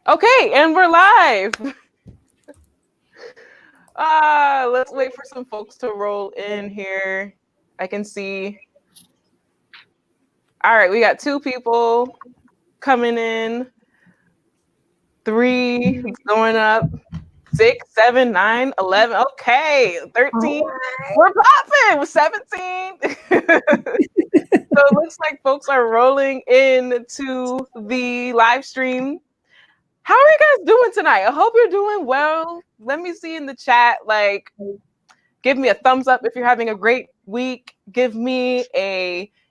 Okay, and we're live. Let's wait for some folks to roll in here. I can see. All right, we got 2 people coming in. 3 going up. 6, 7, 9, 11. Okay, 13. We're popping with 17. So it looks like folks are rolling into the live stream. How are you guys doing tonight? I hope you're doing well. Let me see in the chat, like, give me a thumbs up if you're having a great week. Give me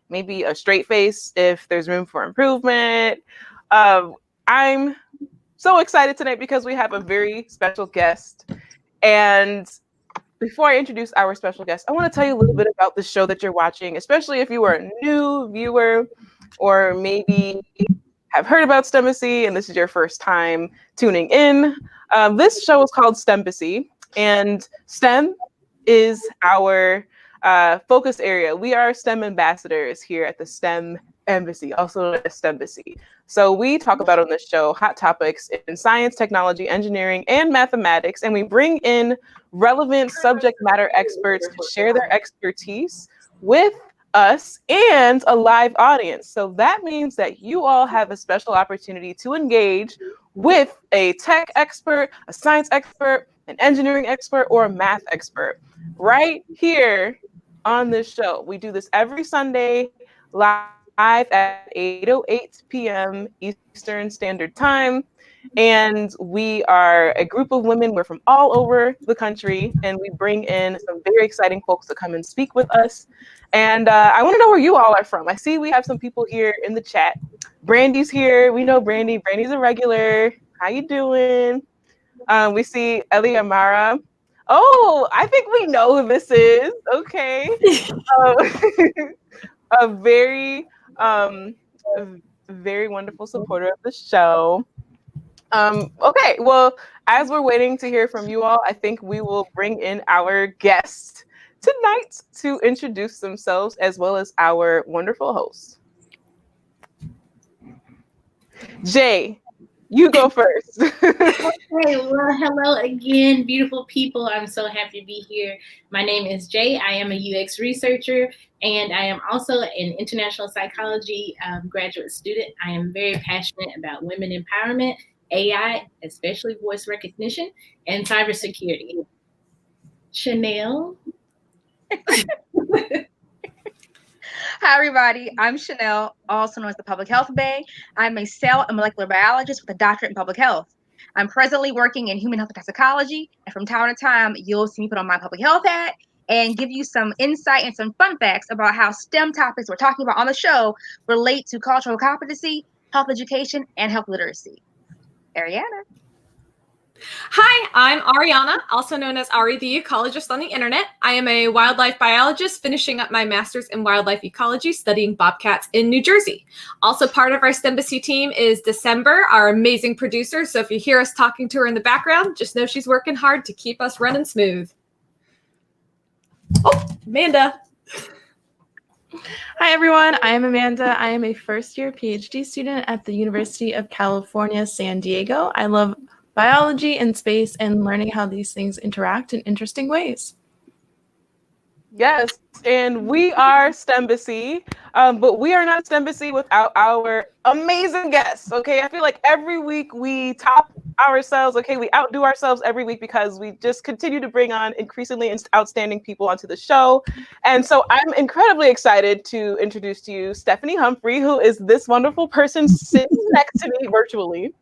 maybe a straight face if there's room for improvement. I'm so excited tonight because we have a very special guest. And before I introduce our special guest, I want to tell you a little bit about the show that you're watching, especially if you are a new viewer or maybe have heard about STEMbassy and this is your first time tuning in. This show is called STEMbassy, and STEM is our focus area. We are STEM ambassadors here at the STEM Embassy, also known as STEMbassy. So we talk about on this show hot topics in science, technology, engineering, and mathematics, and we bring in relevant subject matter experts to share their expertise with us and a live audience. So that means that you all have a special opportunity to engage with a tech expert, a science expert, an engineering expert, or a math expert right here on this show. We do this every Sunday live at 8:08 p.m. Eastern Standard Time. And we are a group of women. We're from all over the country, and we bring in some very exciting folks to come and speak with us. And I want to know where you all are from. I see we have some people here in the chat. Brandy's here. We know Brandy. Brandy's a regular. How you doing? We see Eli Amara. Oh, I think we know who this is. Okay. A very wonderful supporter of the show. Okay, well, as we're waiting to hear from you all, I think we will bring in our guests tonight to introduce themselves as well as our wonderful host. Jay, you go first. Okay, well, hello again, beautiful people. I'm so happy to be here. My name is Jay. I am a UX researcher, and I am also an international psychology graduate student. I am very passionate about women empowerment, AI, especially voice recognition, and cybersecurity. Chanel. Hi, everybody. I'm Chanel, also known as the Public Health Bae. I'm a cell and molecular biologist with a doctorate in public health. I'm presently working in human health and toxicology, and from time to time, you'll see me put on my public health hat and give you some insight and some fun facts about how STEM topics we're talking about on the show relate to cultural competency, health education, and health literacy. Ariana. Hi, I'm Ariana, also known as Ari the Ecologist on the internet. I am a wildlife biologist finishing up my master's in wildlife ecology studying bobcats in New Jersey. Also part of our STEMbassy team is December, our amazing producer. So if you hear us talking to her in the background, just know she's working hard to keep us running smooth. Oh, Amanda. Hi, everyone. I am Amanda. I am a first-year PhD student at the University of California, San Diego. I love biology and space and learning how these things interact in interesting ways. Yes, and we are STEMbassy, but we are not STEMbassy without our amazing guests, okay? I feel like every week we top ourselves, okay? We outdo ourselves every week because we just continue to bring on increasingly outstanding people onto the show. And so I'm incredibly excited to introduce to you Stephanie Humphrey, who is this wonderful person sitting next to me virtually.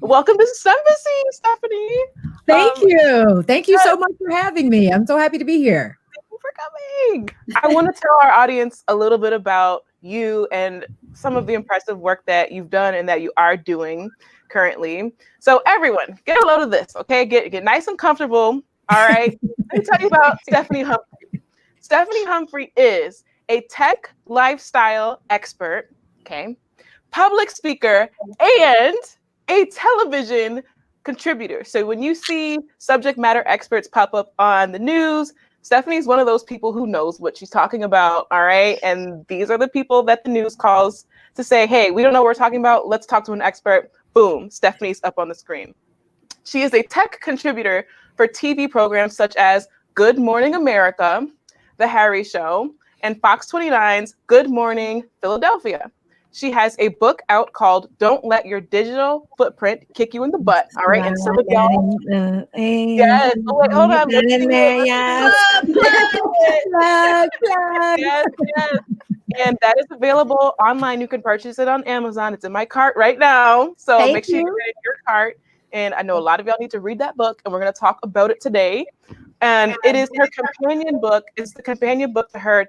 Welcome to STEMbassy, Stephanie. Thank you. Thank you so much for having me. I'm so happy to be here. Thank you for coming. I want to tell our audience a little bit about you and some of the impressive work that you've done and that you are doing currently. So everyone, get a load of this, okay? Get nice and comfortable, all right? Let me tell you about Stephanie Humphrey. Stephanie Humphrey is a tech lifestyle expert, okay? Public speaker, and a television contributor. So when you see subject matter experts pop up on the news, Stephanie's one of those people who knows what she's talking about, all right? And these are the people that the news calls to say, hey, we don't know what we're talking about. Let's talk to an expert. Boom, Stephanie's up on the screen. She is a tech contributor for TV programs such as Good Morning America, The Harry Show, and Fox 29's Good Morning Philadelphia. She has a book out called Don't Let Your Digital Footprint Kick You in the Butt. All right. And some of y'all. Yes. Oh, wait, hold on. Yes. And that is available online. You can purchase it on Amazon. It's in my cart right now. So make sure you get it in your cart. And I know a lot of y'all need to read that book, and we're going to talk about it today. And it is her companion book. It's the companion book to her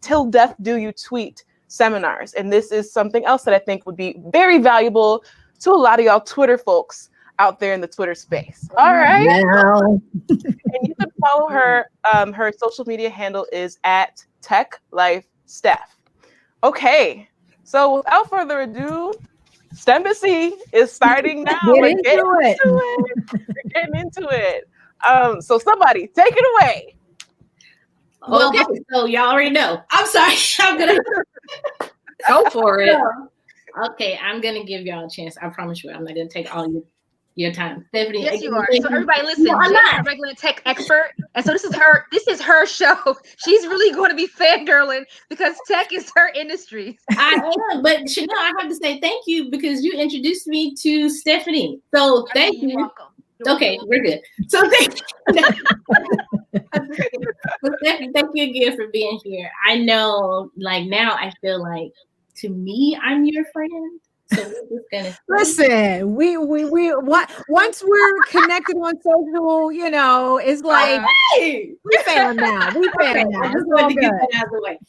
Till Death Do You Tweet seminars. And this is something else that I think would be very valuable to a lot of y'all Twitter folks out there in the Twitter space. All right. And you can follow her. Her social media handle is @TechLifeSteph. Okay. So without further ado, STEMbassy is starting now. We're getting into it. So somebody take it away. Well, okay. So y'all already know. I'm sorry. I'm gonna go for it. Okay, I'm gonna give y'all a chance. I promise you, I'm not gonna take all your time. Stephanie, yes, you are. So everybody, listen. No, I'm not a regular tech expert, and so this is her show. She's really going to be fangirling because tech is her industry. I am, but Chanel, I have to say thank you because you introduced me to Stephanie. So thank you. You're welcome. Okay, we're good. So thank Stephanie, thank you again for being here. I know, like now, I feel like to me, I'm your friend. So we're just gonna listen. We once we're connected on social, you know, it's like we family now. We family now. I just wanted to get that out of the way.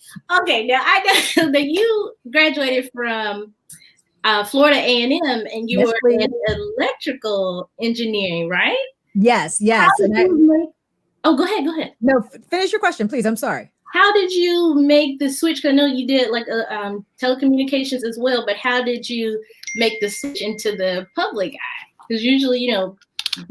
Okay, now I know that you graduated from Florida A&M, and you were in electrical engineering, right? Yes. Oh, go ahead. No, finish your question, please. I'm sorry. How did you make the switch? Because I know you did like telecommunications as well, but how did you make the switch into the public eye? Because usually, you know,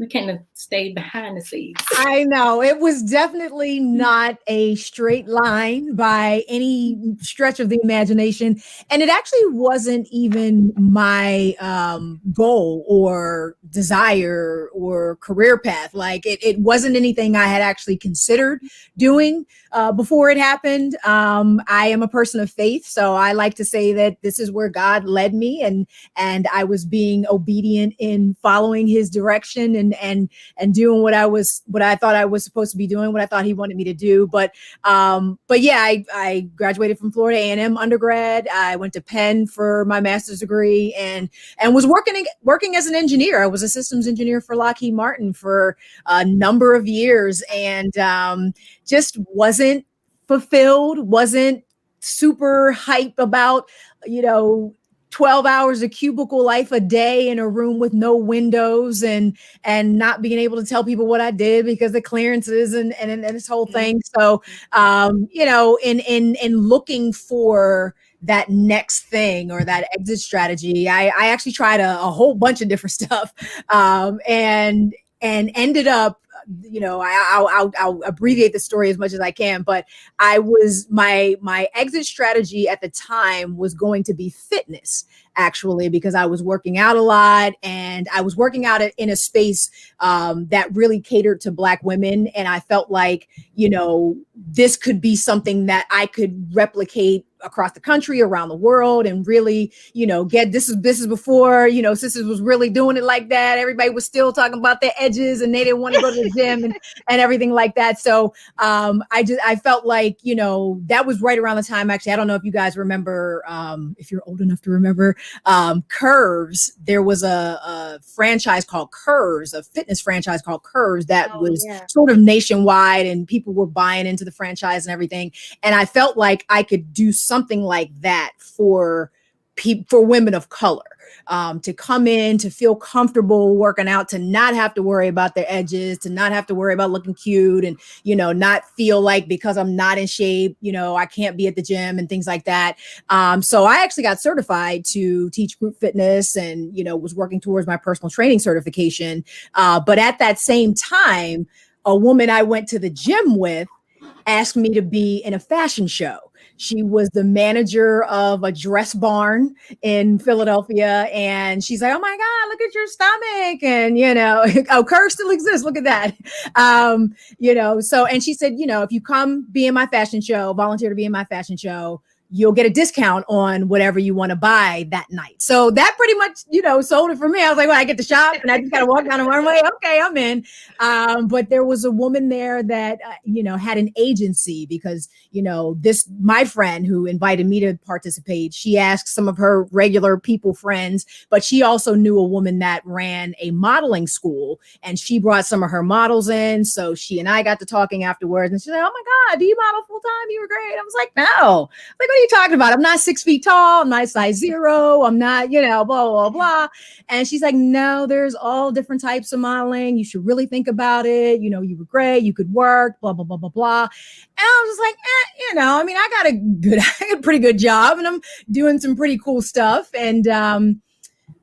we kind of stay behind the scenes. I know it was definitely not a straight line by any stretch of the imagination. And it actually wasn't even my goal or desire or career path. Like it wasn't anything I had actually considered doing before it happened. I am a person of faith, so I like to say that this is where God led me, and I was being obedient in following his direction and doing what I thought I was supposed to be doing, what I thought he wanted me to do. But yeah, I graduated from Florida A&M undergrad. I went to Penn for my master's degree and was working as an engineer. I was a systems engineer for Lockheed Martin for a number of years, and just wasn't fulfilled, wasn't super hype about, 12 hours of cubicle life a day in a room with no windows and not being able to tell people what I did because of clearances and this whole thing. So, in looking for that next thing or that exit strategy, I actually tried a whole bunch of different stuff and ended up, I'll abbreviate the story as much as I can, but my exit strategy at the time was going to be fitness, actually, because I was working out a lot and I was working out in a space that really catered to Black women. And I felt like, this could be something that I could replicate across the country, around the world, and really, this is before, sisters was really doing it like that. Everybody was still talking about their edges and they didn't want to go to the gym and everything like that. So I felt like, that was right around the time, actually, I don't know if you guys remember, if you're old enough to remember, Curves. There was a franchise called Curves, a fitness franchise called Curves that was sort of nationwide, and people were buying into the franchise and everything. And I felt like I could do something like that for women of color, to come in, to feel comfortable working out, to not have to worry about their edges, to not have to worry about looking cute, and, not feel like because I'm not in shape, I can't be at the gym and things like that. So I actually got certified to teach group fitness and, was working towards my personal training certification. But at that same time, a woman I went to the gym with asked me to be in a fashion show. She was the manager of a dress barn in Philadelphia. And she's like, oh my God, look at your stomach. And, oh, Curve still exists. Look at that. And she said, if you come be in my fashion show, volunteer to be in my fashion show, you'll get a discount on whatever you want to buy that night. So that pretty much, sold it for me. I was like, well, I get to shop and I just got to walk down the runway. Okay, I'm in. But there was a woman there that, had an agency because, my friend who invited me to participate, she asked some of her regular people friends, but she also knew a woman that ran a modeling school and she brought some of her models in. So she and I got to talking afterwards and she's like, oh my God, do you model full time? You were great. I was like, no. Like, what are you talking about? I'm not 6 feet tall. I'm not size 0. I'm not, blah, blah, blah. And she's like, no, there's all different types of modeling. You should really think about it. You were great. You could work, blah, blah, blah, blah, blah. And I was just like, I got a pretty good job and I'm doing some pretty cool stuff. And,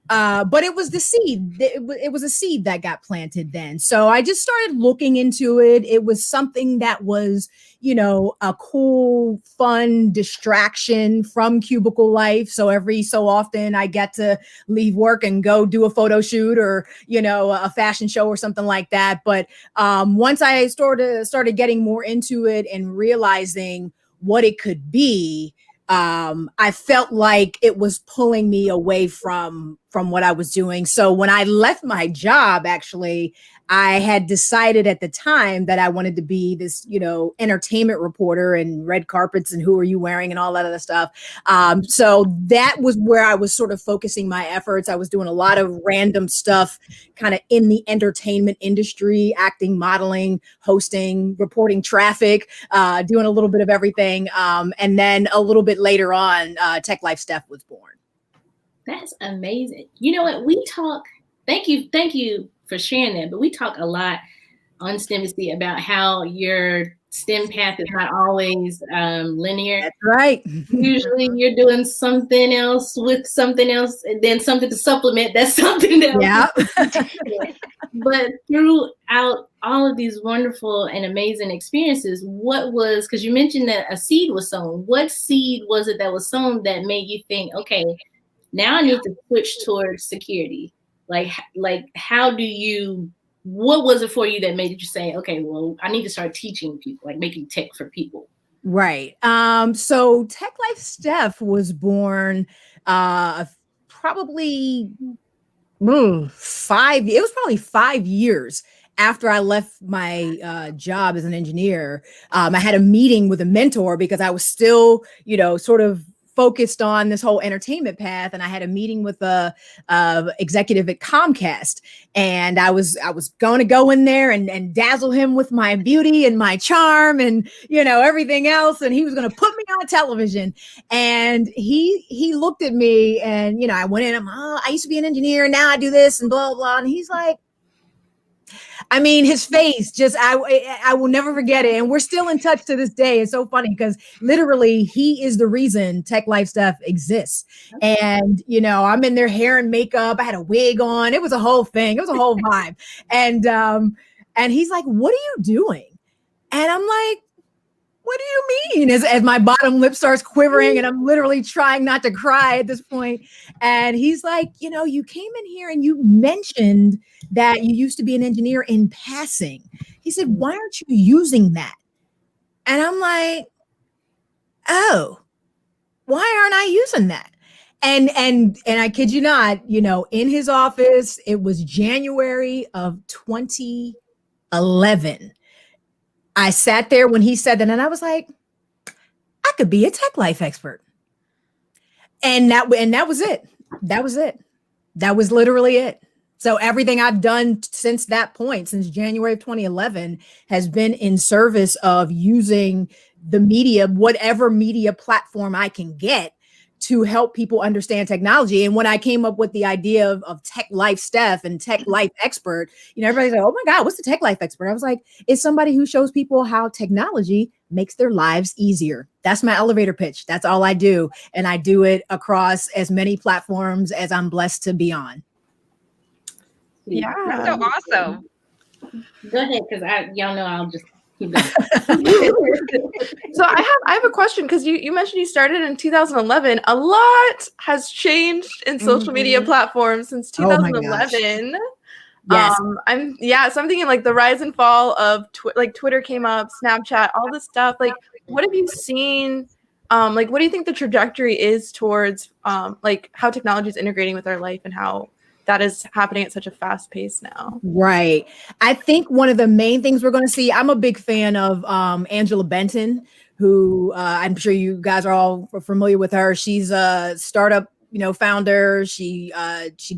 but it was the seed. It was a seed that got planted then. So I just started looking into it. It was something that was, a cool, fun distraction from cubicle life. So every so often I get to leave work and go do a photo shoot or, a fashion show or something like that. But once I started getting more into it and realizing what it could be, I felt like it was pulling me away from what I was doing. So when I left my job, actually, I had decided at the time that I wanted to be this, entertainment reporter and red carpets and who are you wearing and all that other stuff. So that was where I was sort of focusing my efforts. I was doing a lot of random stuff kind of in the entertainment industry, acting, modeling, hosting, reporting traffic, doing a little bit of everything. And then a little bit later on, Tech Life Steph was born. That's amazing. You know what? We talk, thank you for sharing that, but we talk a lot on STEMbassy about how your STEM path is not always linear. That's right. Usually you're doing something else with something else and then something to supplement that something else. Yeah. But throughout all of these wonderful and amazing experiences, because you mentioned that a seed was sown. What seed was it that was sown that made you think, okay, now I need to switch towards security? Like what was it for you that made you say, okay, well, I need to start teaching people, like making tech for people? Right. So Tech Life Steph was born probably 5 years after I left my job as an engineer. I had a meeting with a mentor because I was still, sort of focused on this whole entertainment path. And I had a meeting with a executive at Comcast, and I was going to go in there and dazzle him with my beauty and my charm and, everything else. And he was going to put me on television. And he looked at me and, I went in, I used to be an engineer. Now I do this and blah, blah. And he's like, his face just, I will never forget it. And we're still in touch to this day. It's so funny because literally he is the reason Tech Life Stuff exists. And, I'm in their hair and makeup. I had a wig on. It was a whole thing. It was a whole vibe. And he's like, what are you doing? And I'm like, what do you mean? As my bottom lip starts quivering and I'm literally trying not to cry at this point. And he's like, you came in here and you mentioned that you used to be an engineer in passing. He said, why aren't you using that? And I'm like, oh, why aren't I using that? And I kid you not, in his office, it was January of 2011. I sat there when he said that and I was like, I could be a Tech Life expert. And that was it. That was it. That was literally it. So everything I've done since that point, since January of 2011, has been in service of using the media, whatever media platform I can get, to help people understand technology. And when I came up with the idea of Tech Life Steph and Tech Life Expert, everybody's like, oh my God, what's the Tech Life Expert? I was like, it's somebody who shows people how technology makes their lives easier. That's my elevator pitch. That's all I do. And I do it across as many platforms as I'm blessed to be on. Yeah. That's so awesome. Go ahead, because y'all know I'll just So I have a question, because you mentioned you started in 2011. A lot has changed in social media platforms since Oh my gosh. 2011. Yes. So I'm thinking like the rise and fall of like Twitter came up, Snapchat, all this stuff. Like, what have you seen? Like, what do you think the trajectory is towards like how technology is integrating with our life and how that is happening at such a fast pace now? Right. I think one of the main things we're going to see, I'm a big fan of Angela Benton, who I'm sure you guys are all familiar with her. She's a startup, founder. She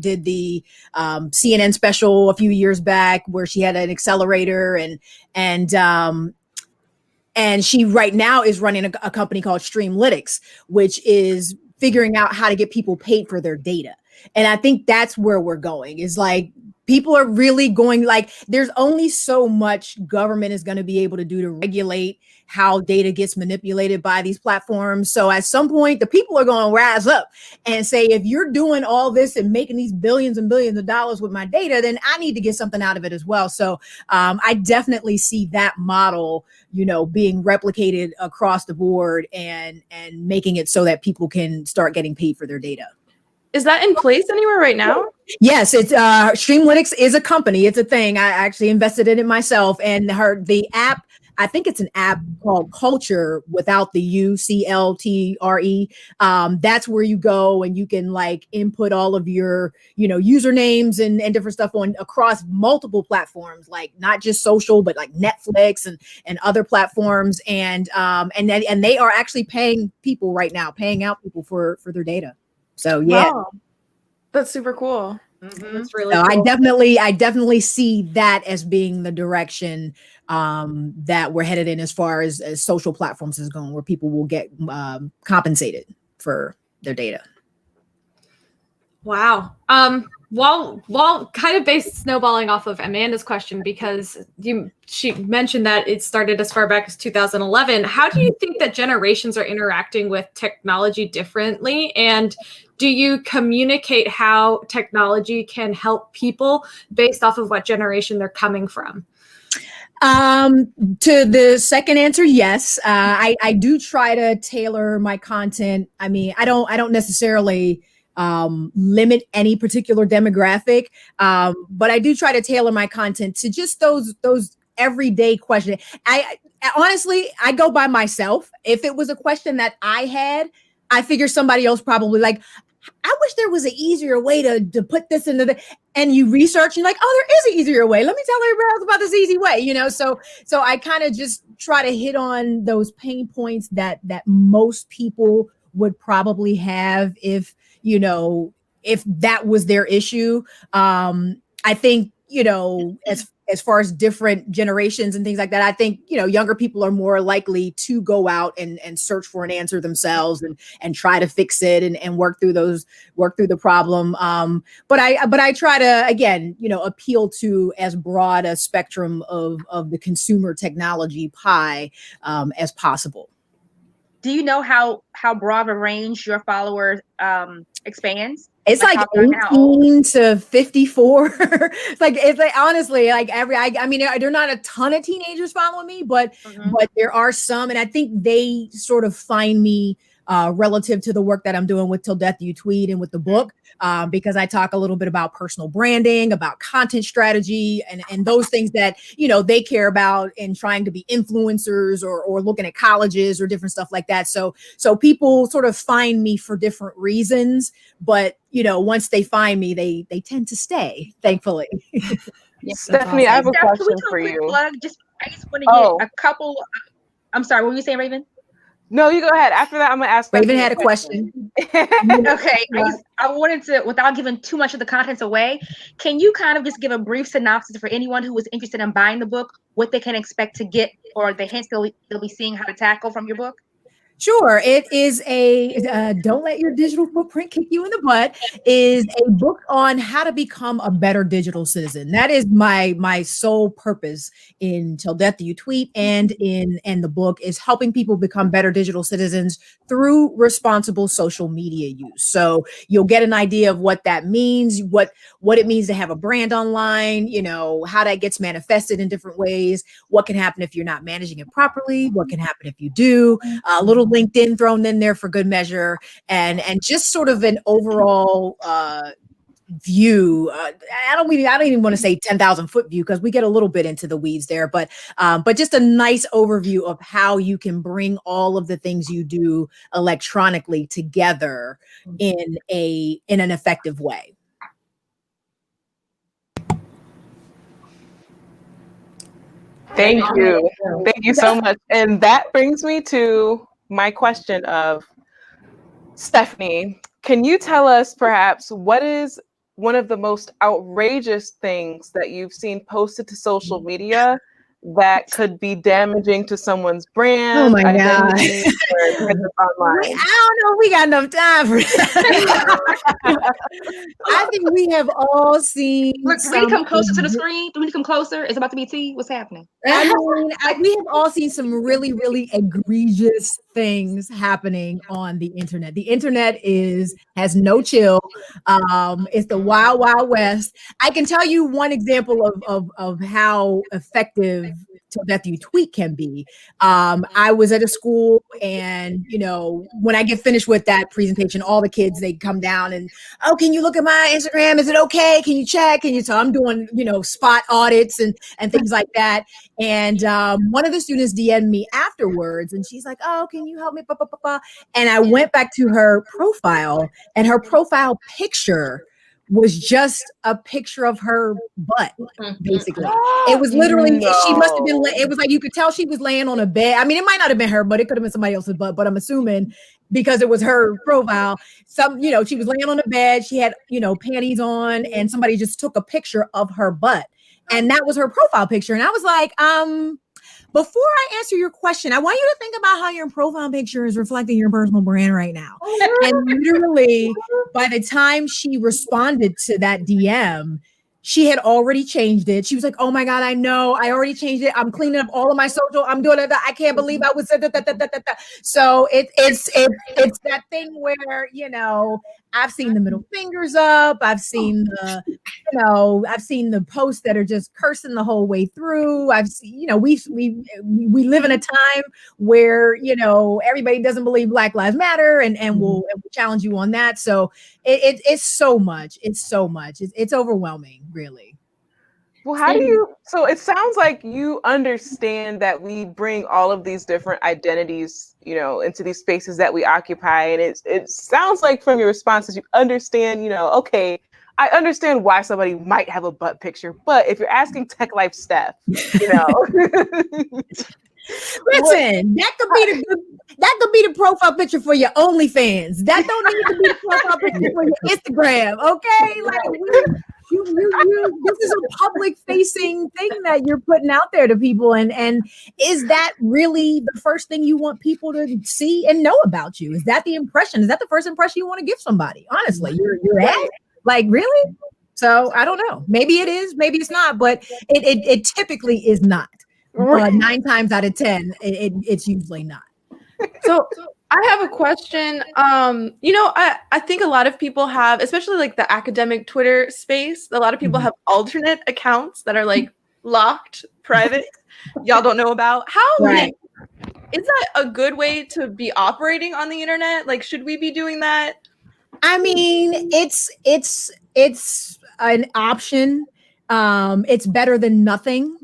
did the CNN special a few years back where she had an accelerator, and she right now is running a company called STEMlytics, which is figuring out how to get people paid for their data. And I think that's where we're going, is like people are really going, like, there's only so much government is going to be able to do to regulate how data gets manipulated by these platforms. So at some point, the people are going to rise up and say, if you're doing all this and making these billions and billions of dollars with my data, then I need to get something out of it as well. So I definitely see that model, being replicated across the board and making it so that people can start getting paid for their data. Is that in place anywhere right now? Yes, it's STEMlytics is a company. It's a thing. I actually invested in it myself, and the app, I think it's an app called Culture without the UCLTRE. That's where you go and you can like input all of your, usernames and different stuff across multiple platforms, like not just social, but like Netflix and other platforms. And they are actually paying out people for their data. So yeah. Wow. That's super cool. That's really So cool. I definitely see that as being the direction that we're headed in as far as social platforms is going, where people will get compensated for their data. Wow. While kind of based snowballing off of Amanda's question, because she mentioned that it started as far back as 2011. How do you think that generations are interacting with technology differently? And do you communicate how technology can help people based off of what generation they're coming from? To the second answer, yes. I do try to tailor my content. I mean, I don't necessarily limit any particular demographic, but I do try to tailor my content to just those everyday questions. I honestly, I go by myself. If it was a question that I had, I figure somebody else probably like, I wish there was an easier way to put this into and you research and you're like, oh, there is an easier way. Let me tell everybody else about this easy way, So I kind of just try to hit on those pain points that most people would probably have if that was their issue. I think, as far as different generations and things like that, I think, younger people are more likely to go out and search for an answer themselves and try to fix it and work through the problem. But I try to, again, appeal to as broad a spectrum of the consumer technology pie as possible. Do you know how broad a range your followers expands? It's like 18 to 54. it's like honestly, like I mean, there are not a ton of teenagers following me, but there are some, and I think they sort of find me relative to the work that I'm doing with Till Death You Tweet and with the book, because I talk a little bit about personal branding, about content strategy, and those things that they care about in trying to be influencers or looking at colleges or different stuff like that. So people sort of find me for different reasons, but once they find me, they tend to stay, thankfully. Stephanie, I have a question for you. I just want to get a couple. I'm sorry, what were you saying, Raven? No, you go ahead. After that, I'm going to ask. Raven had a question. Okay. I wanted to, without giving too much of the contents away, can you kind of just give a brief synopsis for anyone who was interested in buying the book, what they can expect to get, or the hints they'll be seeing how to tackle from your book? Sure. It is a Don't Let Your Digital Footprint Kick You in the Butt is a book on how to become a better digital citizen. That is my sole purpose in Till Death Do You Tweet and in the book is helping people become better digital citizens through responsible social media use. So you'll get an idea of what that means, what it means to have a brand online, how that gets manifested in different ways, what can happen if you're not managing it properly, what can happen if you do, a little LinkedIn thrown in there for good measure, and just sort of an overall view. I don't even want to say 10,000 foot view because we get a little bit into the weeds there, but just a nice overview of how you can bring all of the things you do electronically together in an effective way. Thank you. Thank you so much. And that brings me to my question of, Stephanie, can you tell us perhaps what is one of the most outrageous things that you've seen posted to social media that could be damaging to someone's brand, identity, or business online? I don't know if we got enough time for that. I think we have all seen. Look, do we need to come closer to the screen? Do we need to come closer? It's about to be tea. What's happening? I mean, we have all seen some really, really egregious things happening on the internet. The internet has no chill. It's the wild, wild west. I can tell you one example of how effective Till Death Do You Tweet can be. I was at a school, and when I get finished with that presentation, all the kids, they come down and, oh, can you look at my Instagram? Is it okay? Can you check? So I'm doing spot audits and things like that. And one of the students DM'd me afterwards, and she's like, oh, can you help me? And I went back to her profile, and her profile picture was just a picture of her butt, basically. It was literally, she must have been, it was like, you could tell she was laying on a bed. I mean, it might not have been her, but it could have been somebody else's butt, but I'm assuming because it was her profile, she was laying on a bed, she had, panties on, and somebody just took a picture of her butt. And that was her profile picture. And I was like, before I answer your question, I want you to think about how your profile picture is reflecting your personal brand right now. And literally, by the time she responded to that DM, she had already changed it. She was like, oh my God, I know. I already changed it. I'm cleaning up all of my social. I'm doing it. I can't believe I was. So it's that thing where, I've seen the middle fingers up. I've seen the posts that are just cursing the whole way through. I've seen, we live in a time where, everybody doesn't believe Black Lives Matter and we'll challenge you on that. So it's so much. It's so much. It's overwhelming, really. Well, so it sounds like you understand that we bring all of these different identities, into these spaces that we occupy. And it sounds like from your responses, you understand, okay, I understand why somebody might have a butt picture, but if you're asking Tech Life Steph, Listen, that could be the profile picture for your OnlyFans. That don't need to be the profile picture for your Instagram, okay? Like this is a public facing thing that you're putting out there to people, and is that really the first thing you want people to see and know about you? Is that the impression? Is that the first impression you want to give somebody? Honestly, you're at like, really? So I don't know. Maybe it is, maybe it's not, but it typically is not. 9 times out of 10, it's usually not. So I have a question. I think a lot of people have, especially like the academic Twitter space, a lot of people have alternate accounts that are like locked, private, y'all don't know about. Is that a good way to be operating on the internet? Like, should we be doing that? I mean, it's an option. It's better than nothing,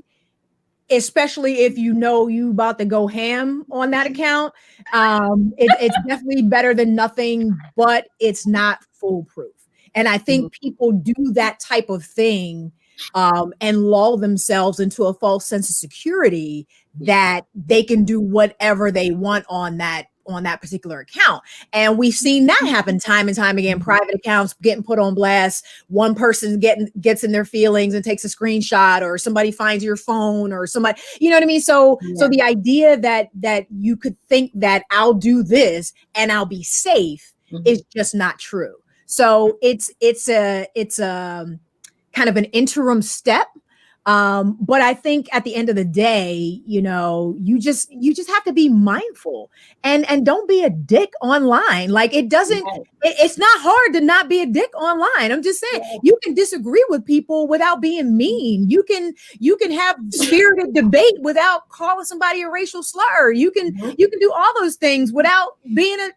especially if you about to go ham on that account. It's definitely better than nothing, but it's not foolproof. And I think people do that type of thing and lull themselves into a false sense of security that they can do whatever they want on that on that particular account. And we've seen that happen time and time again. Private accounts getting put on blast. One person gets in their feelings and takes a screenshot, or somebody finds your phone, or somebody, you know what I mean? So the idea that you could think that I'll do this and I'll be safe is just not true. So it's a kind of an interim step. But I think at the end of the day, you know, you just have to be mindful and don't be a dick online. Like it's not hard to not be a dick online. I'm just saying, you can disagree with people without being mean. You can have spirited debate without calling somebody a racial slur. You can do all those things without being a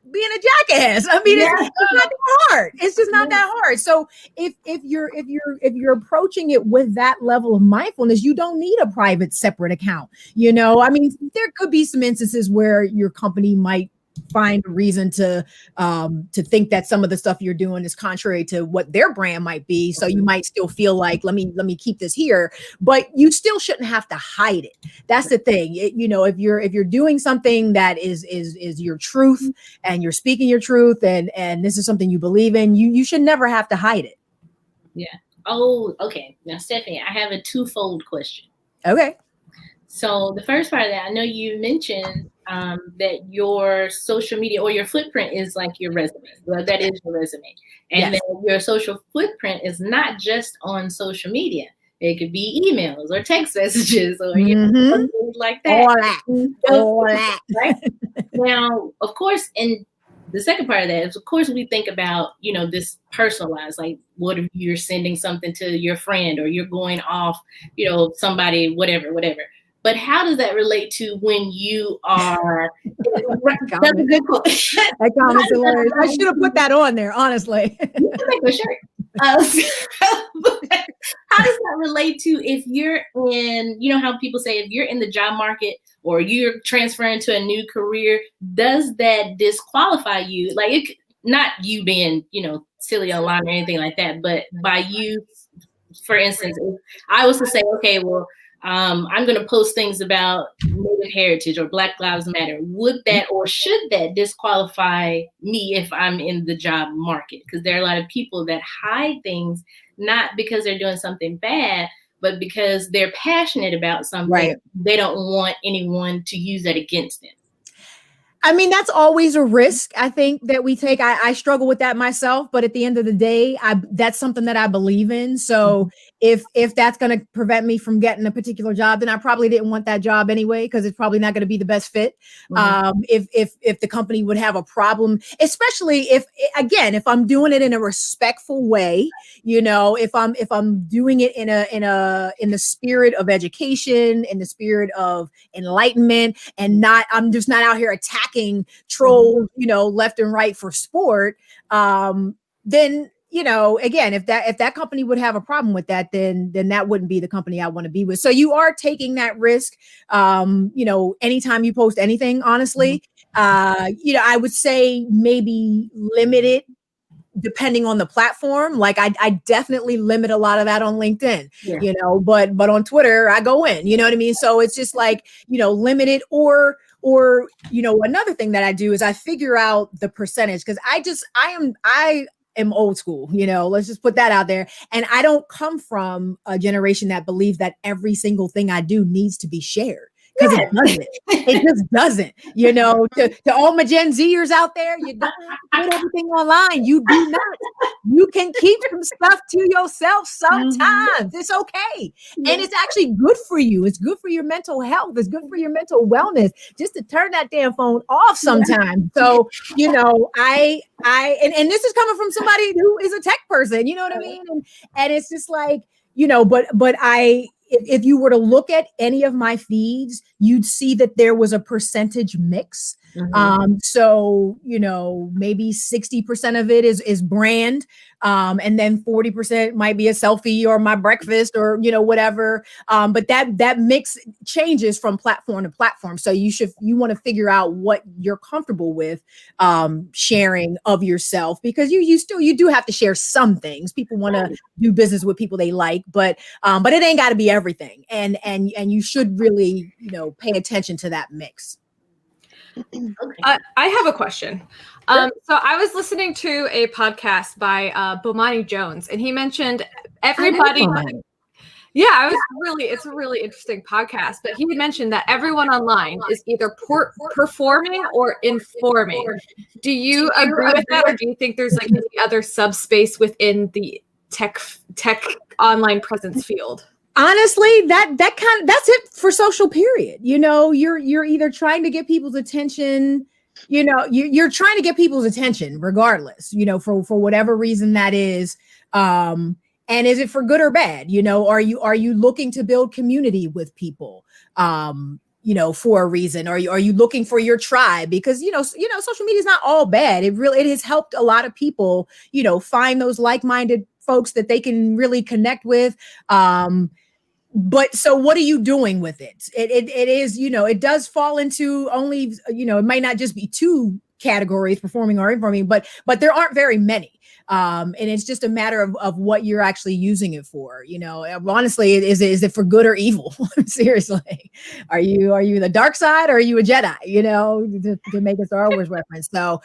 jackass. I mean, it's not that hard. It's just not that hard. So if you're approaching it with that level of mindfulness, you don't need a private separate account. You know, I mean, there could be some instances where your company might find a reason to think that some of the stuff you're doing is contrary to what their brand might be. So you might still feel like, let me keep this here, but you still shouldn't have to hide it. That's the thing. You know, if you're doing something that is your truth, and you're speaking your truth, and this is something you believe in, you should never have to hide it. Yeah. Oh, okay. Now, Stephanie, I have a twofold question. Okay. So the first part of that, I know you mentioned that your social media or your footprint is like your resume. Well, that is your resume. And then your social footprint is not just on social media. It could be emails or text messages or things like that. All that. Right? Now, of course, in the second part of that is, of course, we think about, you know, this personalized, like what if you're sending something to your friend, or you're going off, you know, somebody, whatever. But how does that relate to when you are? That's a good question. That comment's hilarious. I should have put that on there, honestly. You can make a shirt. How does that relate to if you're in, you know, how people say if you're in the job market or you're transferring to a new career, does that disqualify you? Like, not you being, you know, silly online or anything like that, but by you, for instance, if I was to say, okay, well, I'm going to post things about Native heritage or Black Lives Matter. Would that, or should that disqualify me if I'm in the job market? Because there are a lot of people that hide things, not because they're doing something bad, but because they're passionate about something. Right. They don't want anyone to use that against them. I mean, that's always a risk, I think, that we take. I struggle with that myself, but at the end of the day, that's something that I believe in. So if that's going to prevent me from getting a particular job, then I probably didn't want that job anyway, because it's probably not going to be the best fit. If the company would have a problem, especially if I'm doing it in a respectful way, you know, if I'm doing it in the spirit of education, in the spirit of enlightenment, and I'm just not out here attacking trolls, you know, left and right for sport, then, you know, again, if that company would have a problem with that, then that wouldn't be the company I want to be with. So you are taking that risk, you know, anytime you post anything, honestly. You know, I would say maybe limit it depending on the platform. Like I definitely limit a lot of that on LinkedIn, you know, but on Twitter, I go in, you know what I mean? So it's just like, you know, limit it, or, you know, another thing that I do is I figure out the percentage, because I am old school, you know, let's just put that out there. And I don't come from a generation that believes that every single thing I do needs to be shared. Because it doesn't. It just doesn't. You know, to all my Gen Zers out there, you don't have to put everything online. You do not. You can keep some stuff to yourself sometimes. It's okay. And it's actually good for you. It's good for your mental health. It's good for your mental wellness, just to turn that damn phone off sometimes. So, you know, and this is coming from somebody who is a tech person, you know what I mean? And it's just like, you know, but if you were to look at any of my feeds, you'd see that there was a percentage mix. So, you know, maybe 60% of it is brand. And then 40% might be a selfie or my breakfast or, you know, whatever. But that mix changes from platform to platform. So you want to figure out what you're comfortable with sharing of yourself, because you do have to share some things. People want to do business with people they like, but it ain't got to be everything. And you should really, you know, pay attention to that mix. Okay. I have a question. So I was listening to a podcast by Bomani Jones, and he mentioned everybody. Yeah, it's a really interesting podcast, but he mentioned that everyone online is either performing or informing. Do you agree with that, or do you think there's like any other subspace within the tech online presence field? Honestly, that's it for social, period. You're either trying to get people's attention, you're trying to get people's attention regardless, for whatever reason that is. And is it for good or bad? Are you looking to build community with people? For a reason? Are you looking for your tribe? Because social media is not all bad. It has helped a lot of people, find those like-minded folks that they can really connect with. But so what are you doing with it? It is, it does fall into only, it might not just be two categories, performing or informing, but there aren't very many. And it's just a matter of what you're actually using it for. Honestly, is it for good or evil? Seriously, are you the dark side, or are you a Jedi? To make a Star Wars reference. So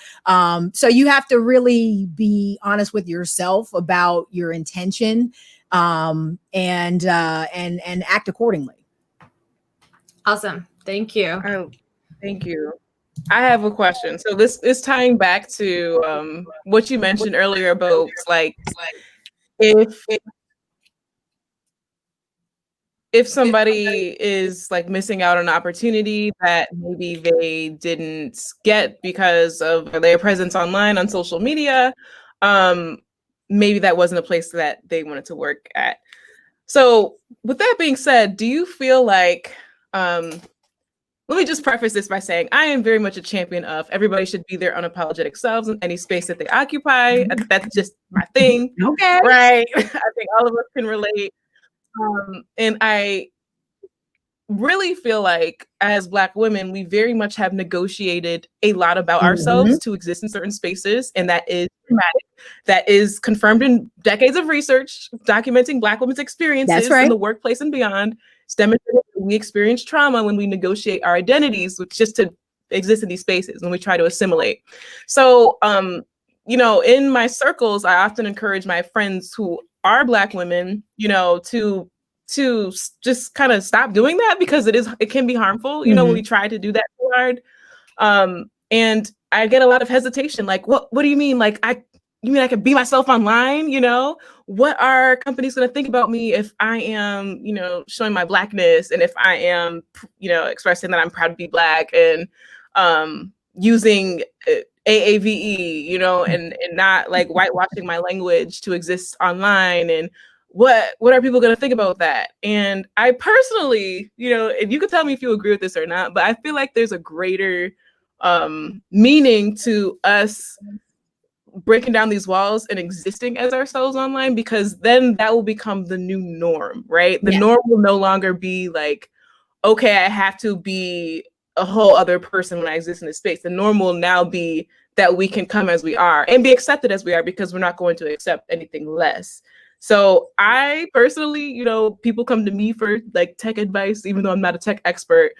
you have to really be honest with yourself about your intention, and act accordingly. Awesome, thank you. Oh, thank you. I have a question. So this is tying back to what you mentioned earlier about like if somebody is like missing out on an opportunity that maybe they didn't get because of their presence online on social media, maybe that wasn't a place that they wanted to work at. So with that being said, do you feel like let me just preface this by saying I am very much a champion of everybody should be their unapologetic selves in any space that they occupy. That's just my thing. Okay. Right. I think all of us can relate. And I really feel like as Black women, we very much have negotiated a lot about ourselves to exist in certain spaces. And that is traumatic. That is confirmed in decades of research documenting Black women's experiences in the workplace and beyond. It's demonstrated that we experience trauma when we negotiate our identities, which just to exist in these spaces, when we try to assimilate. So, in my circles, I often encourage my friends who are Black women, to just kind of stop doing that, because it can be harmful, when we try to do that too hard. And I get a lot of hesitation. Like, what do you mean? Like, you mean I can be myself online? What are companies going to think about me if I am, showing my Blackness, and if I am, expressing that I'm proud to be Black, and using AAVE, and not like whitewashing my language to exist online, and what are people going to think about that? And I personally, and you can tell me if you agree with this or not, but I feel like there's a greater meaning to us breaking down these walls and existing as ourselves online, because then that will become the new norm, right? The norm will no longer be like, okay, I have to be a whole other person when I exist in this space. The norm will now be that we can come as we are and be accepted as we are, because we're not going to accept anything less. So I personally, people come to me for like tech advice, even though I'm not a tech expert.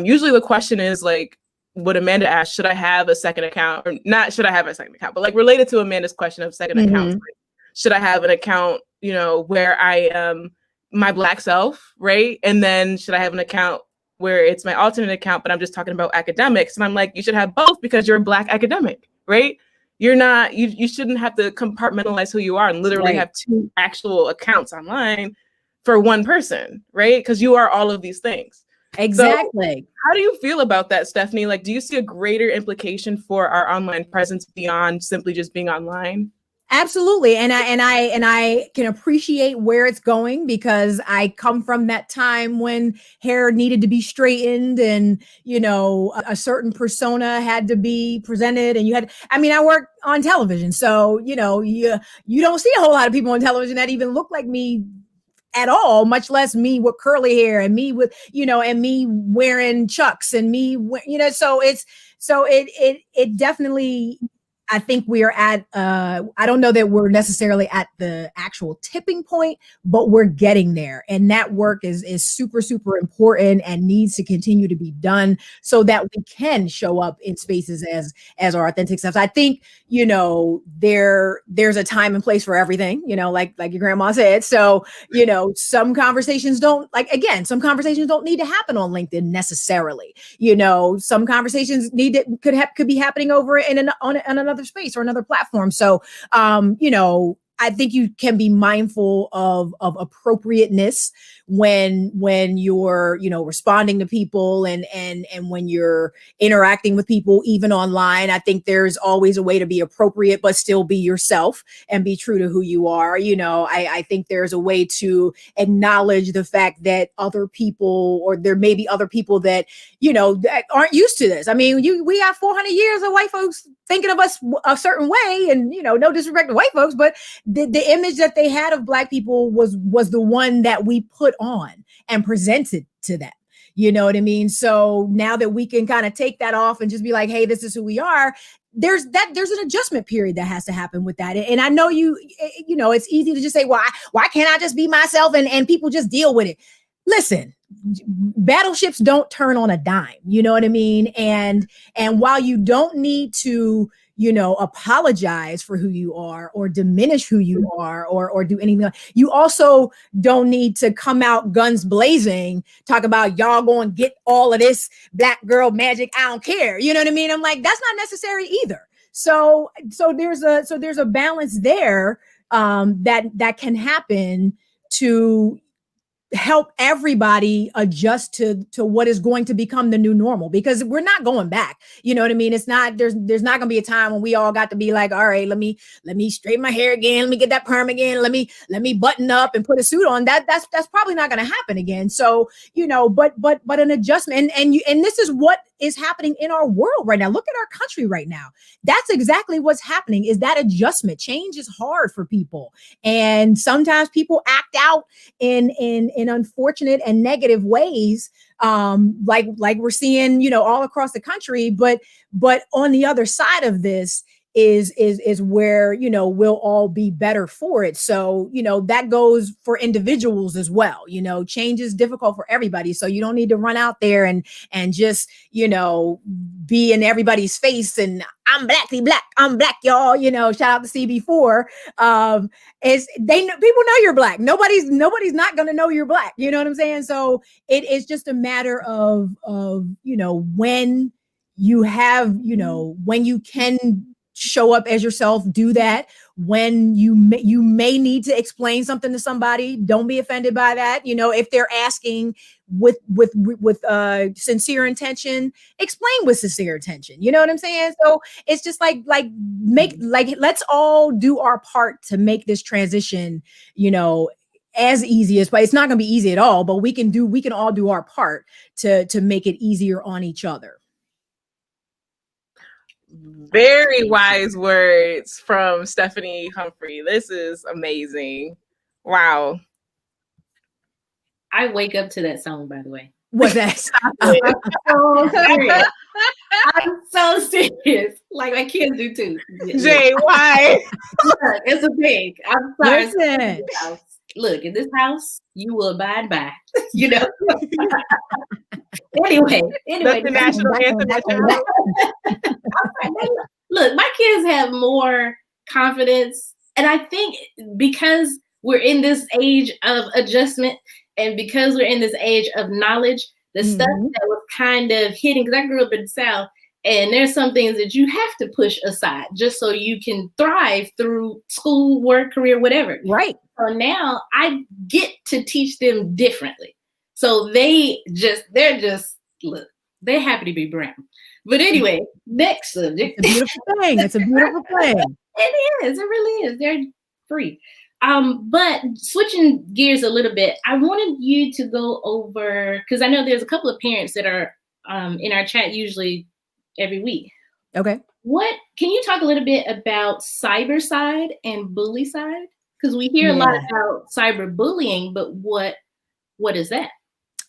Usually the question is like what Amanda asked, should I have a second account, or not should I have a second account, but like related to Amanda's question of second accounts, like, should I have an account, where I am my Black self, right? And then should I have an account where it's my alternate account, but I'm just talking about academics? And I'm like, you should have both, because you're a Black academic, right? You're not, you shouldn't have to compartmentalize who you are and literally have two actual accounts online for one person, right? Because you are all of these things. Exactly. So how do you feel about that, Stephanie? Like, do you see a greater implication for our online presence beyond simply just being online? Absolutely. And I can appreciate where it's going, because I come from that time when hair needed to be straightened, and, a certain persona had to be presented, and I work on television. So, you don't see a whole lot of people on television that even look like me at all, much less me with curly hair, and me with, and me wearing Chucks, and me, so it definitely I think we are at, I don't know that we're necessarily at the actual tipping point, but we're getting there. And that work is super, super important and needs to continue to be done so that we can show up in spaces as our authentic selves. I think, you know, there's a time and place for everything, you know, like your grandma said. So, you know, some conversations don't need to happen on LinkedIn necessarily. You know, some conversations could be happening over on another space or another platform. So, you know, I think you can be mindful of appropriateness when you're, you know, responding to people and when you're interacting with people, even online. I think there's always a way to be appropriate, but still be yourself and be true to who you are. You know, I think there's a way to acknowledge the fact that other people, or there may be other people that, you know, that aren't used to this. I mean, we have 400 years of white folks thinking of us a certain way, and, you know, no disrespect to white folks, but the image that they had of Black people was the one that we put on and presented to them. You know what I mean? So now that we can kind of take that off and just be like, hey, this is who we are, there's an adjustment period that has to happen with that. And I know you know, it's easy to just say, well, why can't I just be myself and people just deal with it? Listen, battleships don't turn on a dime. You know what I mean? And while you don't need to, you know, apologize for who you are or diminish who you are or do anything, you also don't need to come out guns blazing, talk about y'all going to get all of this Black girl magic. I don't care. You know what I mean? I'm like, that's not necessary either. So there's a balance there that can happen to help everybody adjust to what is going to become the new normal, because we're not going back. You know what I mean? It's not, there's not going to be a time when we all got to be like, all right, let me straighten my hair again. Let me get that perm again. Let me button up and put a suit on. That's probably not going to happen again. So, you know, but an adjustment, and this is what is happening in our world right now. Look at our country right now. That's exactly what's happening, is that adjustment. Change is hard for people. And sometimes people act out in unfortunate and negative ways, like we're seeing, you know, all across the country. But on the other side of this is where, you know, we'll all be better for it. So, you know, that goes for individuals as well. You know, change is difficult for everybody. So you don't need to run out there and just, you know, be in everybody's face and I'm Black, y'all, you know, shout out to CB4. People know you're Black. Nobody's not going to know you're Black. You know what I'm saying? So it's just a matter of, you know, when you have, you know, when you can show up as yourself, do that. When you may need to explain something to somebody, don't be offended by that. You know, if they're asking with sincere intention, explain with sincere intention. You know what I'm saying? So it's just let's all do our part to make this transition, you know, as easy as, but it's not going to be easy at all, but we can all do our part to make it easier on each other. Very wise words from Stephanie Humphrey. This is amazing. Wow. I wake up to that song, by the way. What's that? I'm so serious. Like my kids do too. Jay, why? Look, it's a thing. I'm sorry. Listen. Look, in this house, you will abide by. You know. Anyway, That's the national anthem. Look, my kids have more confidence, and I think because we're in this age of adjustment, and because we're in this age of knowledge, the stuff that was kind of hidden, because I grew up in the South, and there's some things that you have to push aside just so you can thrive through school, work, career, whatever. Right. So now I get to teach them differently. So they're just look, they're happy to be brown. But anyway, next subject. It's a beautiful thing. It's a beautiful thing. It is. It really is. They're free. But switching gears a little bit, I wanted you to go over, because I know there's a couple of parents that are in our chat usually every week. Okay. Can you talk a little bit about cyberside and bully side? Because we hear a lot about cyberbullying, but what is that?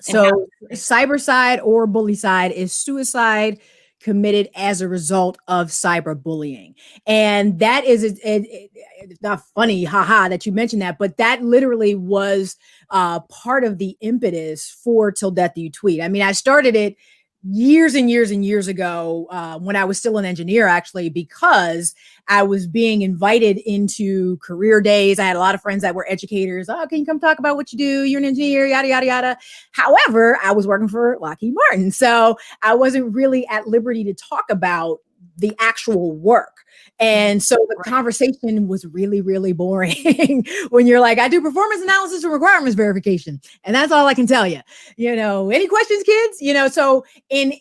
So cyberside or bully side is suicide committed as a result of cyberbullying. And that is, it's not funny, haha, that you mentioned that, but that literally was part of the impetus for Till Death Do You Tweet. I mean, I started it years and years and years ago when I was still an engineer, actually, because I was being invited into career days. I had a lot of friends that were educators. Oh, can you come talk about what you do? You're an engineer, yada, yada, yada. However, I was working for Lockheed Martin, so I wasn't really at liberty to talk about the actual work. And so the conversation was really, really boring when you're like, I do performance analysis and requirements verification. And that's all I can tell you. You know, any questions, kids? You know, so in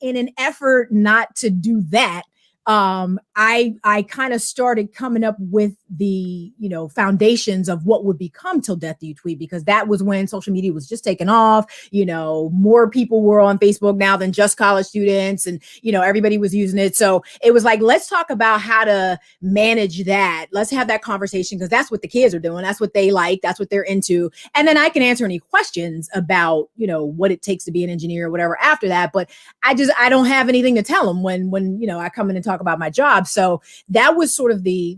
an effort not to do that, I kind of started coming up with the, you know, foundations of what would become Till Death Do You Tweet, because that was when social media was just taking off. You know, more people were on Facebook now than just college students, and, you know, everybody was using it. So it was like, let's talk about how to manage that. Let's have that conversation, because that's what the kids are doing. That's what they like. That's what they're into. And then I can answer any questions about, you know, what it takes to be an engineer or whatever after that. But I don't have anything to tell them when, you know, I come in and talk about my job. So that was sort of the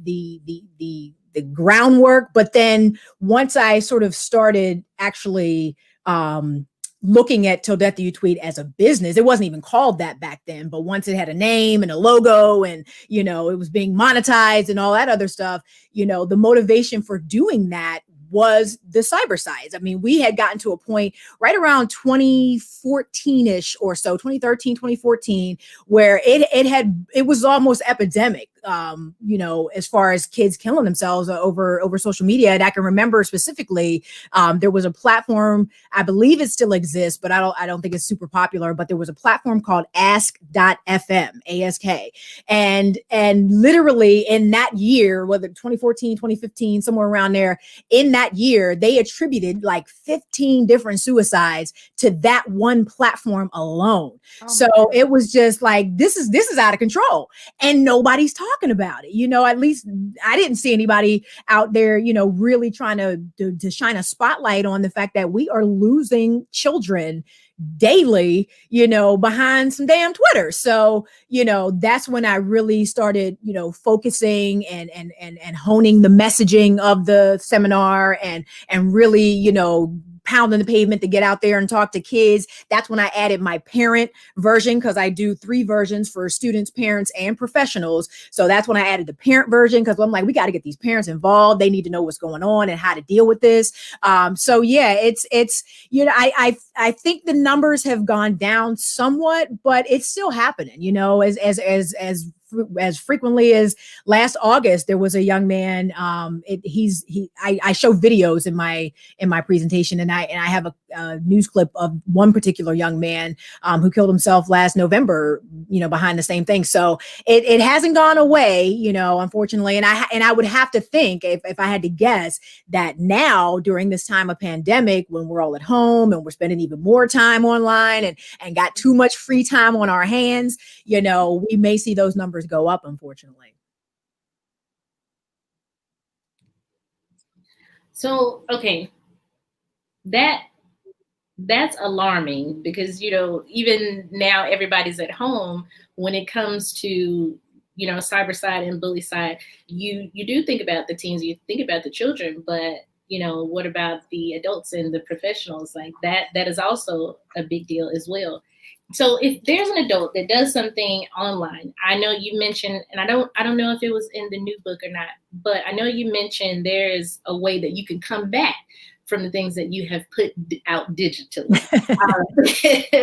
groundwork. But then once I sort of started actually looking at Till Death Do You Tweet as a business, it wasn't even called that back then, but once it had a name and a logo and, you know, it was being monetized and all that other stuff, you know, the motivation for doing that was the cyber sides. I mean, we had gotten to a point right around 2014-ish or so, 2013, 2014, where it was almost epidemic, you know, as far as kids killing themselves over social media. And I can remember specifically, there was a platform, I believe it still exists, but I don't think it's super popular, but there was a platform called ask.fm, ASK. And literally in that year, whether 2014, 2015, somewhere around there, in that year, they attributed like 15 different suicides to that one platform alone. So it was just like, this is out of control, and nobody's talking about it. You know, at least I didn't see anybody out there, you know, really trying to shine a spotlight on the fact that we are losing children daily, you know, behind some damn Twitter. So, you know, that's when I really started, you know, focusing and honing the messaging of the seminar and really, you know, pounding the pavement to get out there and talk to kids. That's when I added my parent version, because I do 3 versions for students, parents, and professionals. So that's when I added the parent version, because I'm like, we got to get these parents involved. They need to know what's going on and how to deal with this. So yeah, it's you know, I think the numbers have gone down somewhat, but it's still happening. You know, as frequently as last August, there was a young man. I show videos in my presentation, and I have a news clip of one particular young man who killed himself last November, you know, behind the same thing. So it hasn't gone away, you know, unfortunately. And I would have to think, if I had to guess, that now during this time of pandemic, when we're all at home and we're spending even more time online and got too much free time on our hands, you know, we may see those numbers go up, unfortunately. So, okay, that's alarming, because, you know, even now everybody's at home. When it comes to, you know, cyber side and bully side, you do think about the teens, you think about the children, but, you know, what about the adults and the professionals? Like that is also a big deal as well. So if there's an adult that does something online, I know you mentioned, and I don't know if it was in the new book or not, but I know you mentioned there's a way that you can come back from the things that you have put out digitally.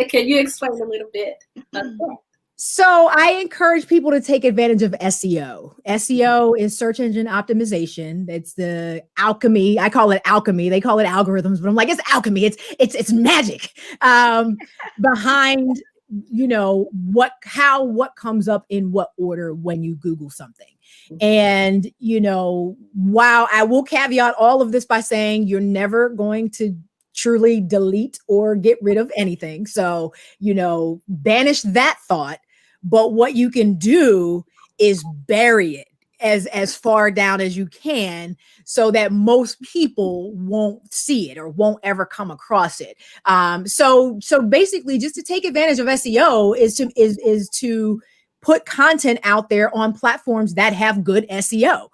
Can you explain a little bit about that? So I encourage people to take advantage of SEO. SEO is search engine optimization. It's the alchemy. I call it alchemy. They call it algorithms, but I'm like, it's alchemy. It's magic behind, you know, what comes up in what order when you Google something. And, you know, while I will caveat all of this by saying you're never going to truly delete or get rid of anything. So, you know, banish that thought. But what you can do is bury it. as far down as you can, so that most people won't see it or won't ever come across it. So basically, just to take advantage of SEO is to put content out there on platforms that have good SEO,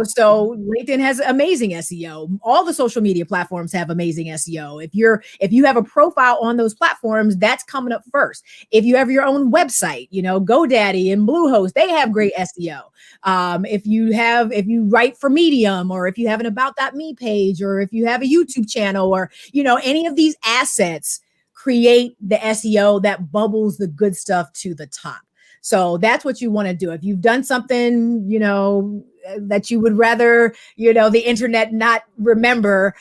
so LinkedIn has amazing SEO. All the social media platforms have amazing SEO. If you have a profile on those platforms, that's coming up first. If you have your own website, GoDaddy and Bluehost, they have great SEO. If you write for Medium, or if you have an about.me page, or if you have a YouTube channel, or any of these assets, create the SEO that bubbles the good stuff to the top. So that's what you want to do. If you've done something, that you would rather, the internet not remember,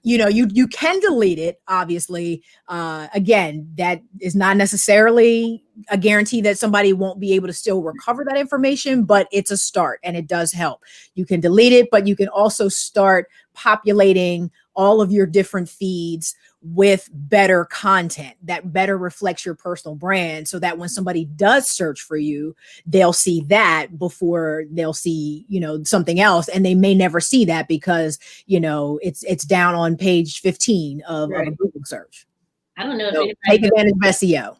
you can delete it, obviously. Again, that is not necessarily a guarantee that somebody won't be able to still recover that information, but it's a start and it does help. You can delete it, but you can also start populating all of your different feeds with better content that better reflects your personal brand, so that when somebody does search for you, they'll see that before they'll see, something else. And they may never see that because, it's down on page 15 of a Google search. I don't know if anybody take advantage of SEO.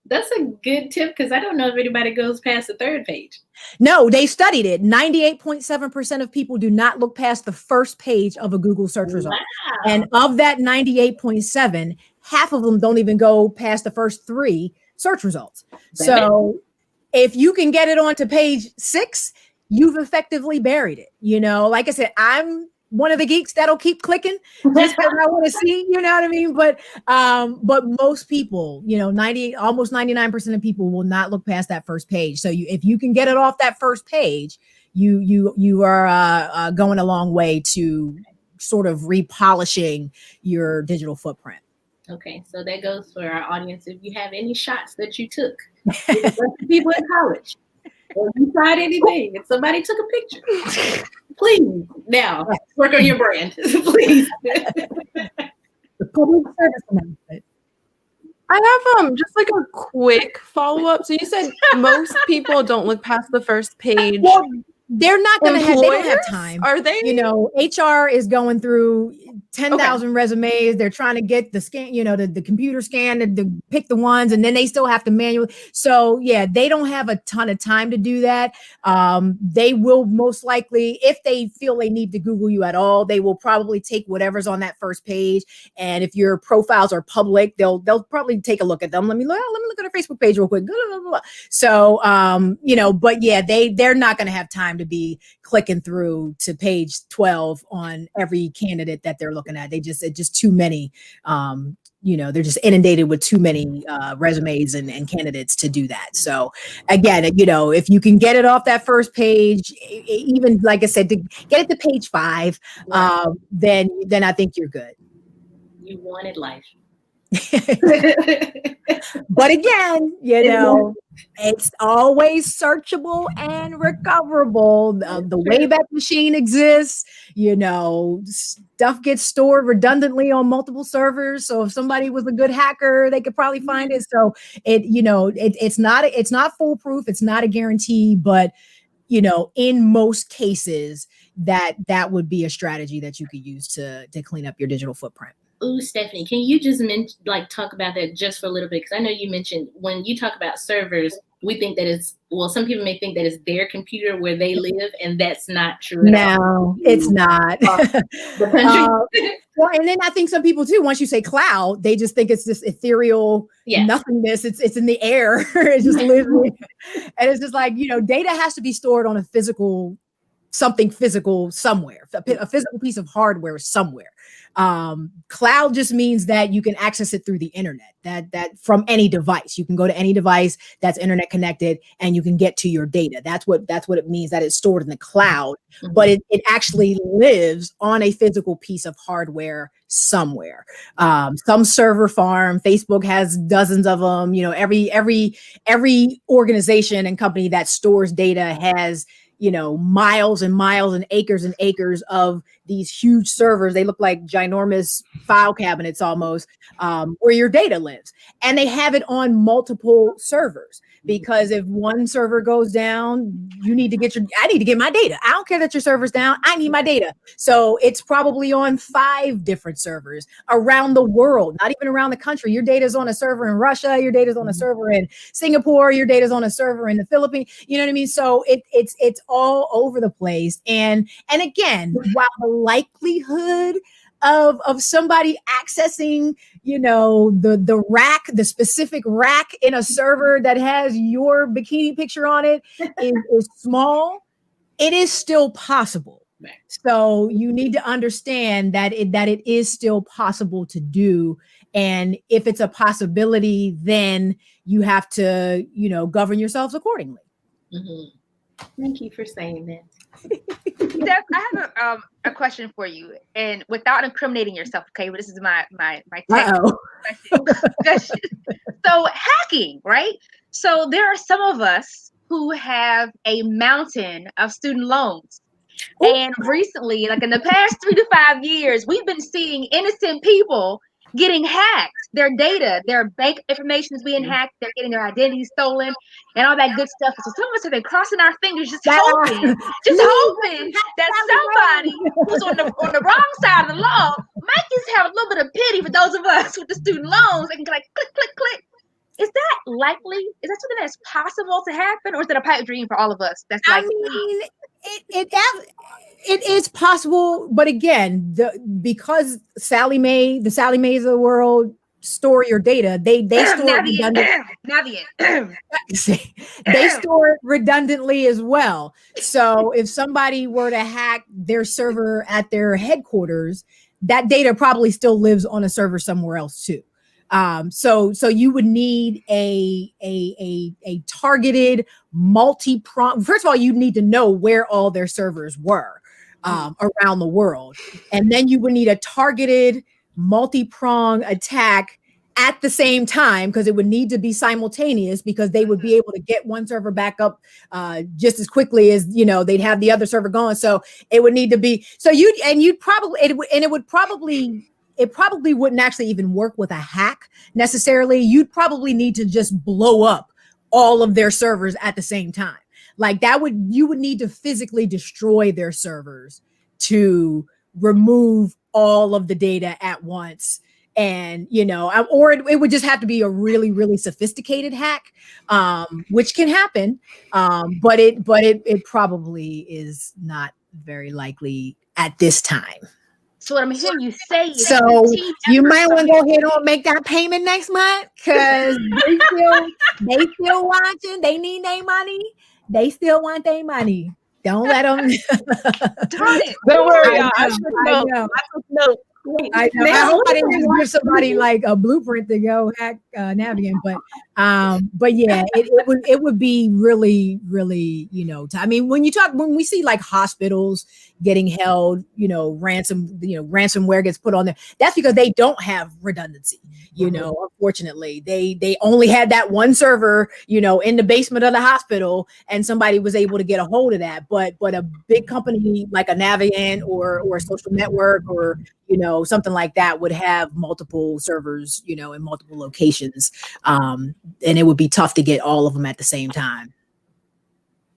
That's a good tip, because I don't know if anybody goes past the third page. No, they studied it. 98.7% of people do not look past the first page of a Google search result. Wow. And of that 98.7, half of them don't even go past the first 3 search results. So if you can get it onto page 6, you've effectively buried it. Like I said, I'm one of the geeks that'll keep clicking just because I want to see, you know what I mean? But most people, almost 99% of people will not look past that first page. So if you can get it off that first page, you are going a long way to sort of repolishing your digital footprint. Okay, so that goes for our audience. If you have any shots that you took with people in college, or you tried anything, if somebody took a picture, please now work on your brand, please. The public service announcement. I have just like a quick follow-up. So you said most people don't look past the first page. Well, they're not going to have, they don't have time. Are they? HR is going through 10,000 resumes. They're trying to get the scan, the computer scan to pick the ones, and then they still have to manually. So yeah, they don't have a ton of time to do that. They will most likely, if they feel they need to Google you at all, they will probably take whatever's on that first page. And if your profiles are public, they'll probably take a look at them. Let me look at her Facebook page real quick. So, but yeah, they're not going to have time to be clicking through to page 12 on every candidate that they're looking at. It's just too many. They're just inundated with too many resumes and candidates to do that. So again, if you can get it off that first page, even like I said, to get it to page 5, then I think you're good. You wanted life. But again, it's always searchable and recoverable. The Wayback Machine exists. Stuff gets stored redundantly on multiple servers. So if somebody was a good hacker, they could probably find it. So it's not foolproof. It's not a guarantee, but in most cases, that would be a strategy that you could use to clean up your digital footprint. Ooh, Stephanie, can you just talk about that just for a little bit? Because I know you mentioned when you talk about servers, we think that some people may think that it's their computer where they live, and that's not true at all. No, it's not. Well, and then I think some people too, once you say cloud, they just think it's this ethereal nothingness. It's in the air. It's just living. And it's just like, data has to be stored on something physical somewhere, a physical piece of hardware somewhere. Cloud just means that you can access it through the internet, that from any device. You can go to any device that's internet connected and you can get to your data. That's what it means, that it's stored in the cloud, but it actually lives on a physical piece of hardware somewhere. Some server farm, Facebook has dozens of them. Every organization and company that stores data has miles and miles and acres of these huge servers. They look like ginormous file cabinets almost, where your data lives. And they have it on multiple servers, because if one server goes down, I need to get my data. I don't care that your server's down. I need my data. So it's probably on 5 different servers around the world, not even around the country. Your data's on a server in Russia. Your data's on a server in Singapore. Your data's on a server in the Philippines. You know what I mean? So it's all over the place. And again, while the likelihood of somebody accessing, the rack, the specific rack in a server that has your bikini picture on it is small, it is still possible. So you need to understand that it is still possible to do. And if it's a possibility, then you have to, govern yourselves accordingly. Thank you for saying that. Steph, I have a question for you, and without incriminating yourself, okay? But this is my question. So hacking, right? So there are some of us who have a mountain of student loans. Ooh. And recently, like in the past 3 to 5 years, we've been seeing innocent people getting hacked. Their data, their bank information is being hacked. They're getting their identities stolen and all that good stuff. So some of us have been crossing our fingers, just hoping that somebody who's on the wrong side of the law might just have a little bit of pity for those of us with the student loans and can like click, click, click. Is that likely? Is that something that's possible to happen, or is it a pipe dream for all of us? That's likely. I mean, it is possible, but again, because the Sally Mays of the world store your data, they store they store it redundantly as well. So if somebody were to hack their server at their headquarters, that data probably still lives on a server somewhere else too. So you would need a targeted multi-pronged. First of all, you need to know where all their servers were around the world, and then you would need a targeted multi-pronged attack at the same time, because it would need to be simultaneous, because they would be able to get one server back up just as quickly as they'd have the other server going. So it would need to be it probably wouldn't actually even work with a hack necessarily. You'd probably need to just blow up all of their servers at the same time. Like you would need to physically destroy their servers to remove all of the data at once. And, or it would just have to be a really, really sophisticated hack, which can happen. But it probably is not very likely at this time. So what I'm hearing you say is, so you might want to go ahead and make that payment next month, because they still watching. They need their money. They still want their money. Don't let them. Don't worry, I know. I hope I didn't just give somebody like a blueprint to go hack Navigant, but yeah, it would be really, really, I mean, when we see like hospitals getting held, ransomware gets put on there, that's because they don't have redundancy. Unfortunately, they only had that one server, in the basement of the hospital, and somebody was able to get a hold of that. But a big company like a Navigant or a social network or something like that would have multiple servers, in multiple locations. And it would be tough to get all of them at the same time.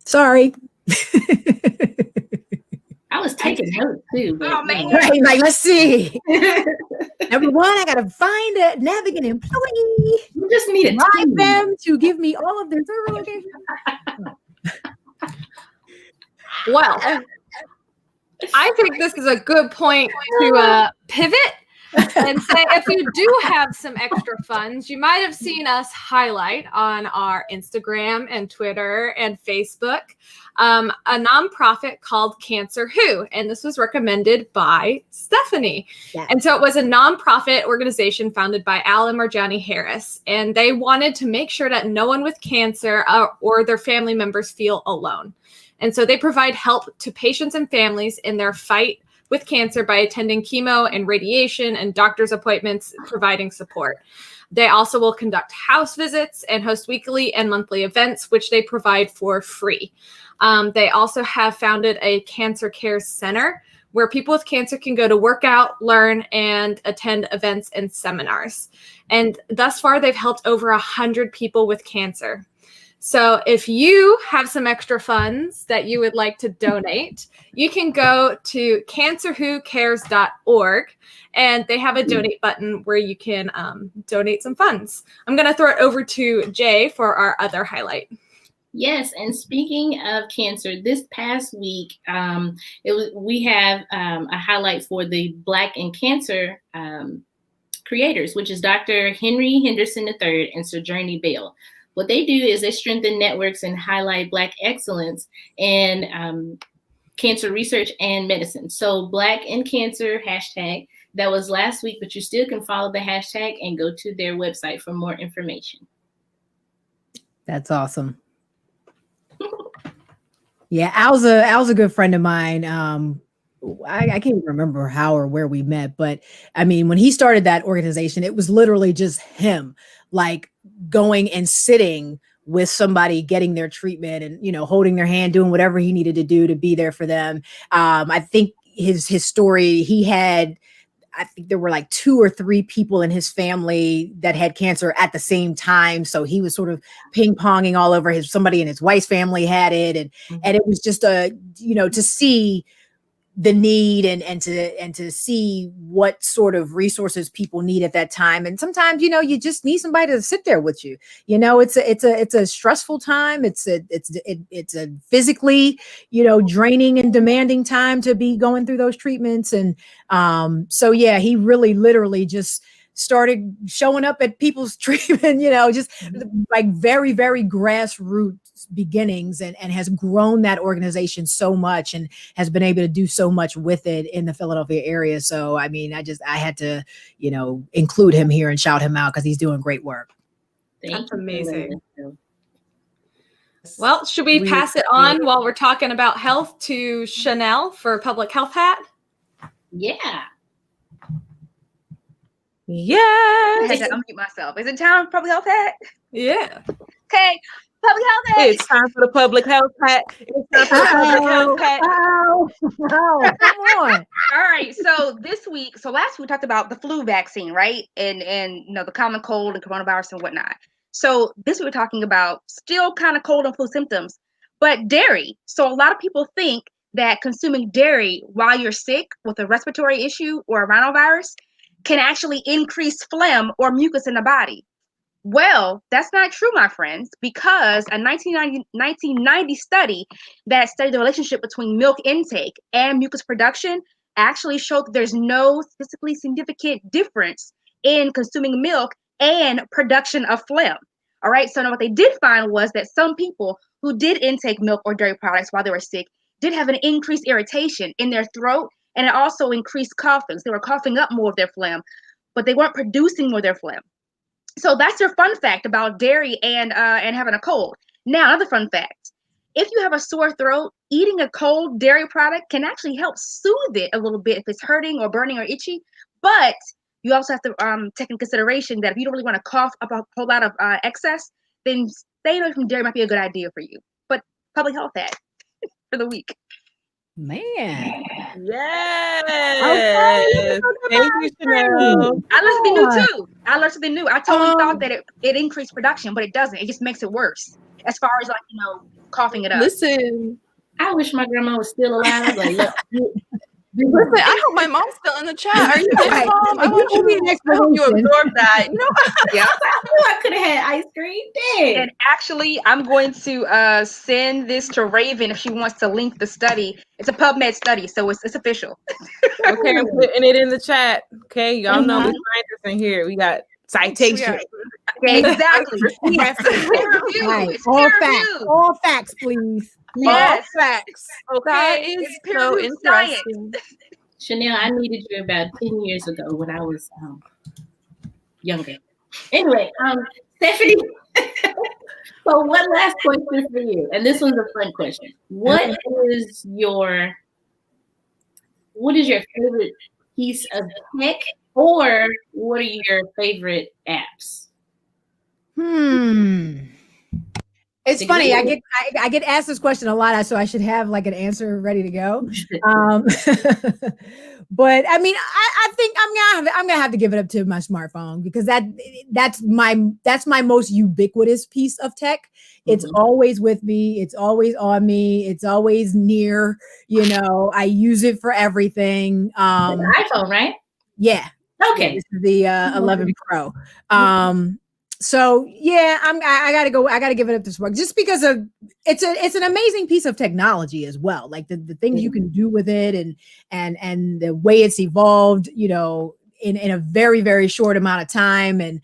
Sorry. I was taking notes too. But, oh man! Right, like, let's see. Number one, I gotta find a Navigant employee. You just need to bribe them to give me all of their server locations. Well, I think this is a good point to pivot and say, if you do have some extra funds, you might have seen us highlight on our Instagram and Twitter and Facebook a nonprofit called Cancer Who, and this was recommended by Stephanie. Yeah. And so it was a nonprofit organization founded by Alan Marjani Harris, and they wanted to make sure that no one with cancer or their family members feel alone. And so they provide help to patients and families in their fight with cancer by attending chemo and radiation and doctor's appointments, providing support. They also will conduct house visits and host weekly and monthly events, which they provide for free. They also have founded a cancer care center where people with cancer can go to work out, learn, and attend events and seminars. And thus far, they've helped over 100 people with cancer. So if you have some extra funds that you would like to donate, you can go to cancerwhocares.org, and they have a donate button where you can donate some funds. I'm going to throw it over to Jay for our other highlight. Yes, and speaking of cancer, this past week, we have a highlight for the Black in Cancer creators, which is Dr. Henry Henderson III and Sojourner Bell. What they do is they strengthen networks and highlight Black excellence in cancer research and medicine. So Black in Cancer hashtag, that was last week, but you still can follow the hashtag and go to their website for more information. That's awesome. Yeah, Al's a good friend of mine. I can't even remember how or where we met, but I mean, when he started that organization, it was literally just him, like going and sitting with somebody, getting their treatment, and holding their hand, doing whatever he needed to do to be there for them. I think his story, I think there were like 2 or 3 people in his family that had cancer at the same time. So he was sort of ping-ponging all over somebody in his wife's family had it. And it was just to see the need and to see what sort of resources people need at that time. And sometimes, you just need somebody to sit there with you. It's a stressful time. It's a physically, draining and demanding time to be going through those treatments. And so, yeah, he really literally just started showing up at people's treatment, just like very, very grassroots beginnings, and has grown that organization so much and has been able to do so much with it in the Philadelphia area. So, I mean, I had to, include him here and shout him out because he's doing great work. That's amazing. Well, should we pass it on while we're talking about health to Chanel for Public Health Hat? Yeah. Yeah. I had to unmute myself. Is it time for Public Health Hat? Yeah. Okay. Public Health Hat. It's time for the Public Health Hat. It's time for the Public Health Hat. Oh, come on. All right. So last week we talked about the flu vaccine, right? And the common cold and coronavirus and whatnot. So this week we're talking about still kind of cold and flu symptoms, but dairy. So a lot of people think that consuming dairy while you're sick with a respiratory issue or a rhinovirus can actually increase phlegm or mucus in the body. Well, that's not true, my friends, because a 1990 study that studied the relationship between milk intake and mucus production actually showed that there's no statistically significant difference in consuming milk and production of phlegm. All right, so now what they did find was that some people who did intake milk or dairy products while they were sick did have an increased irritation in their throat, and it also increased coughing. So they were coughing up more of their phlegm, but they weren't producing more of their phlegm. So that's your fun fact about dairy and having a cold. Now, another fun fact. If you have a sore throat, eating a cold dairy product can actually help soothe it a little bit if it's hurting or burning or itchy. But you also have to take in consideration that if you don't really want to cough up a whole lot of excess, then staying away from dairy might be a good idea for you. But Public Health Hat for the week. Man. Yes. Thank you, Chanel. I learned something new too. I totally thought that it increased production, but it doesn't. It just makes it worse as far as coughing it up. Listen, I wish my grandma was still alive. Like, look, listen, I hope my mom's still in the chat. Are you there, Mom? I want you to absorb that. Yeah. I knew I could have had ice cream. Dang. And actually, I'm going to send this to Raven if she wants to link the study. It's a PubMed study, so it's official. Okay, I'm putting it in the chat. Okay, y'all know we find us in here. We got citation. Exactly. Yes. Peer review. Right. It's All peer facts. review. All facts, please. Yes. All facts. Okay. That is It's peer so reviewed science. interesting. Chanel, I needed you about 10 years ago when I was younger. Anyway, Stephanie, so one last question for you, and this one's a fun question. What is your favorite piece of tech, or what are your favorite apps? It's funny. I get asked this question a lot, so I should have like an answer ready to go. But I mean, I think I'm gonna have to give it up to my smartphone because that's my most ubiquitous piece of tech. It's always with me. It's always on me. It's always near. You know, I use it for everything. The iPhone, right? Yeah. Okay. Yeah, this is the 11 Pro. So yeah, I gotta give it up to Spark just because of it's an amazing piece of technology as well. Like the things you can do with it and the way it's evolved, you know, in a very, very short amount of time. And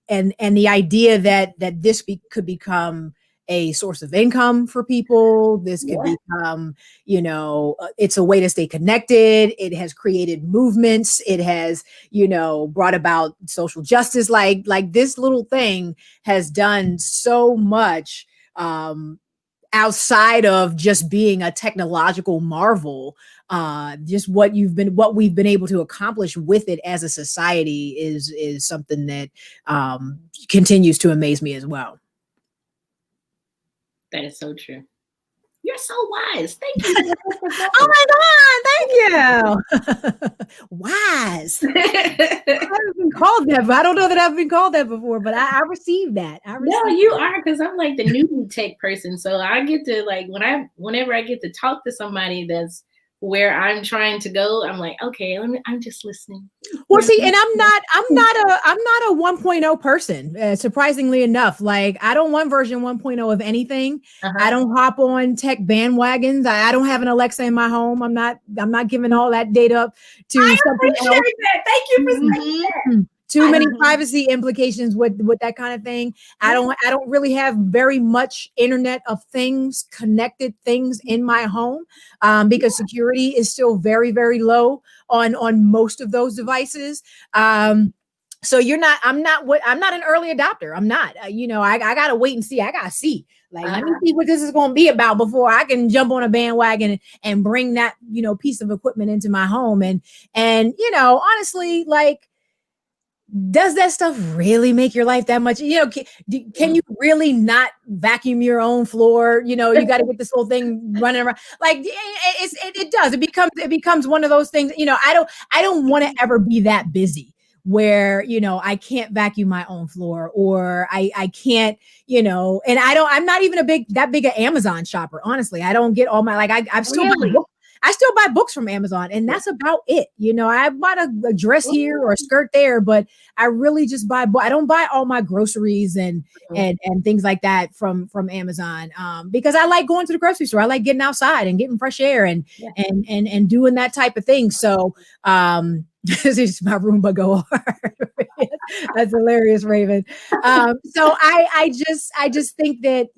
the idea that this could become a source of income for people. This could become, you know, it's a way to stay connected. It has created movements. It has, you know, brought about social justice. Like this little thing has done so much outside of just being a technological marvel. Just what we've been able to accomplish with it as a society is something that continues to amaze me as well. That is so true. You're so wise. Thank you. Oh my God, thank you. Wise. I haven't been called that, but I don't know that I've been called that before, but I received that. No, you are, because I'm like the new tech person. So I get to like whenever I get to talk to somebody that's where I'm trying to go, I'm like, okay, I'm just listening. Well, see, and I'm not a 1.0 person. Surprisingly enough, like I don't want version 1.0 of anything. I don't hop on tech bandwagons. I don't have an Alexa in my home. I'm not giving all that data up to something else. That. Thank you for saying that. Too many privacy implications with that kind of thing. I don't really have very much Internet of Things, connected things in my home because security is still very, very low on most of those devices. So I'm not an early adopter. I'm not, I gotta wait and see. I gotta see. Like, let me see what this is going to be about before I can jump on a bandwagon and bring that, piece of equipment into my home. And honestly, like, does that stuff really make your life that much? Can you really not vacuum your own floor? You got to get this whole thing running around. Like it does. It becomes one of those things. I don't want to ever be that busy where, I can't vacuum my own floor or I can't, and I'm not even that big an Amazon shopper. Honestly, I don't get all my, I still buy books from Amazon and that's about it. I bought a dress here or a skirt there, but I really just I don't buy all my groceries and things like that from Amazon because I like going to the grocery store. I like getting outside and getting fresh air and doing that type of thing. So this is my Roomba go hard. That's hilarious, Raven. So I just think that,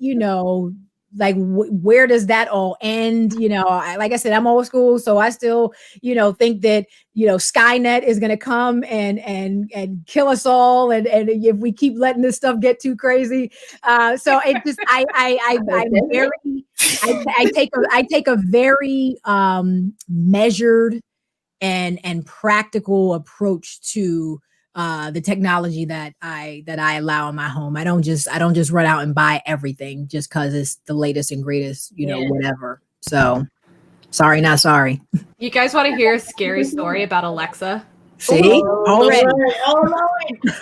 like where does that all end? Like I said, I'm old school, so I still, think that Skynet is going to come and kill us all, and if we keep letting this stuff get too crazy, so it just I take a very measured and practical approach to the technology that I allow in my home. I don't just run out and buy everything just because it's the latest and greatest, whatever. So sorry, not sorry. You guys want to hear a scary story about Alexa? See? Already.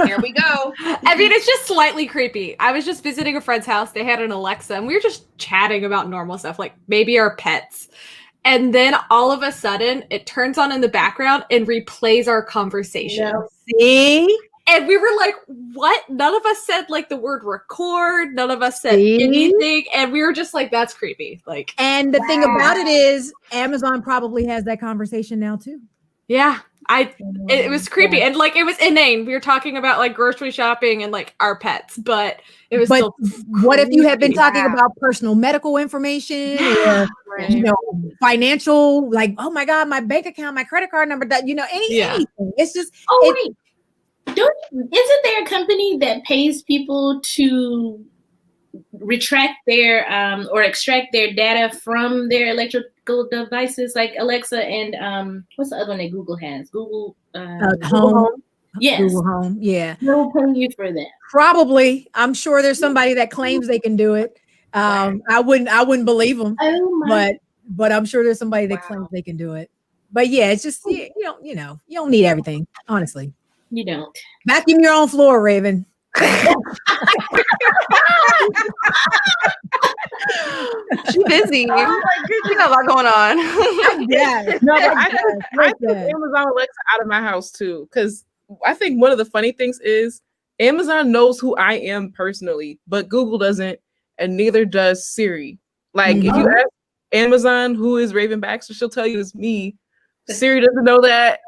Here we go. I mean, it's just slightly creepy. I was just visiting a friend's house. They had an Alexa and we were just chatting about normal stuff, like maybe our pets. And then all of a sudden, it turns on in the background and replays our conversation. See? And we were like, what? None of us said like the word record. None of us said anything. And we were just like, that's creepy. Like, and the thing about it is Amazon probably has that conversation now too. Yeah. It was creepy. And like, it was inane. We were talking about like grocery shopping and like our pets, but it was still what if you had been talking about personal medical information or, financial, like, oh my God, my bank account, my credit card number, anything. It's just, wait, isn't there a company that pays people to retract their or extract their data from their electrical devices like Alexa and what's the other one that Google has? Google Home. Yes. Google Home. Yeah. They'll pay you for that. Probably. I'm sure there's somebody that claims they can do it. I wouldn't believe them, Oh my. but I'm sure there's somebody that claims they can do it. But yeah, it's just you don't need everything, honestly. You don't. Vacuum your own floor, Raven. She's busy. Oh my goodness, she got a lot going on. Yeah. No, but I took Amazon Alexa out of my house too, because I think one of the funny things is Amazon knows who I am personally, but Google doesn't, and neither does Siri. Like if you ask Amazon who is Raven Baxter, she'll tell you it's me. Siri doesn't know that.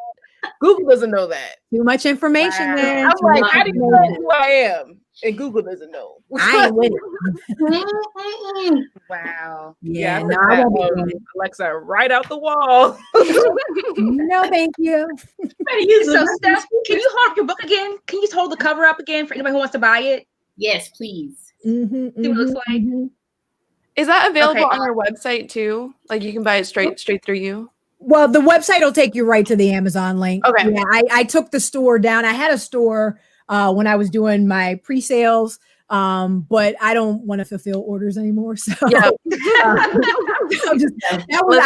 Google doesn't know that. Too much information, man. I'm like, how do you know who I am? And Google doesn't know. I ain't with it. Wow. Yeah, no, no, I won't be Alexa right out the wall. No, thank you. So, Steph, can you hold your book again? Can you just hold the cover up again for anybody who wants to buy it? Yes, please. See what it looks like. Is that available on our website too? Like you can buy it straight through you? Well, the website will take you right to the Amazon link. Okay. Yeah, I took the store down. I had a store when I was doing my pre-sales, but I don't want to fulfill orders anymore. So yeah. I was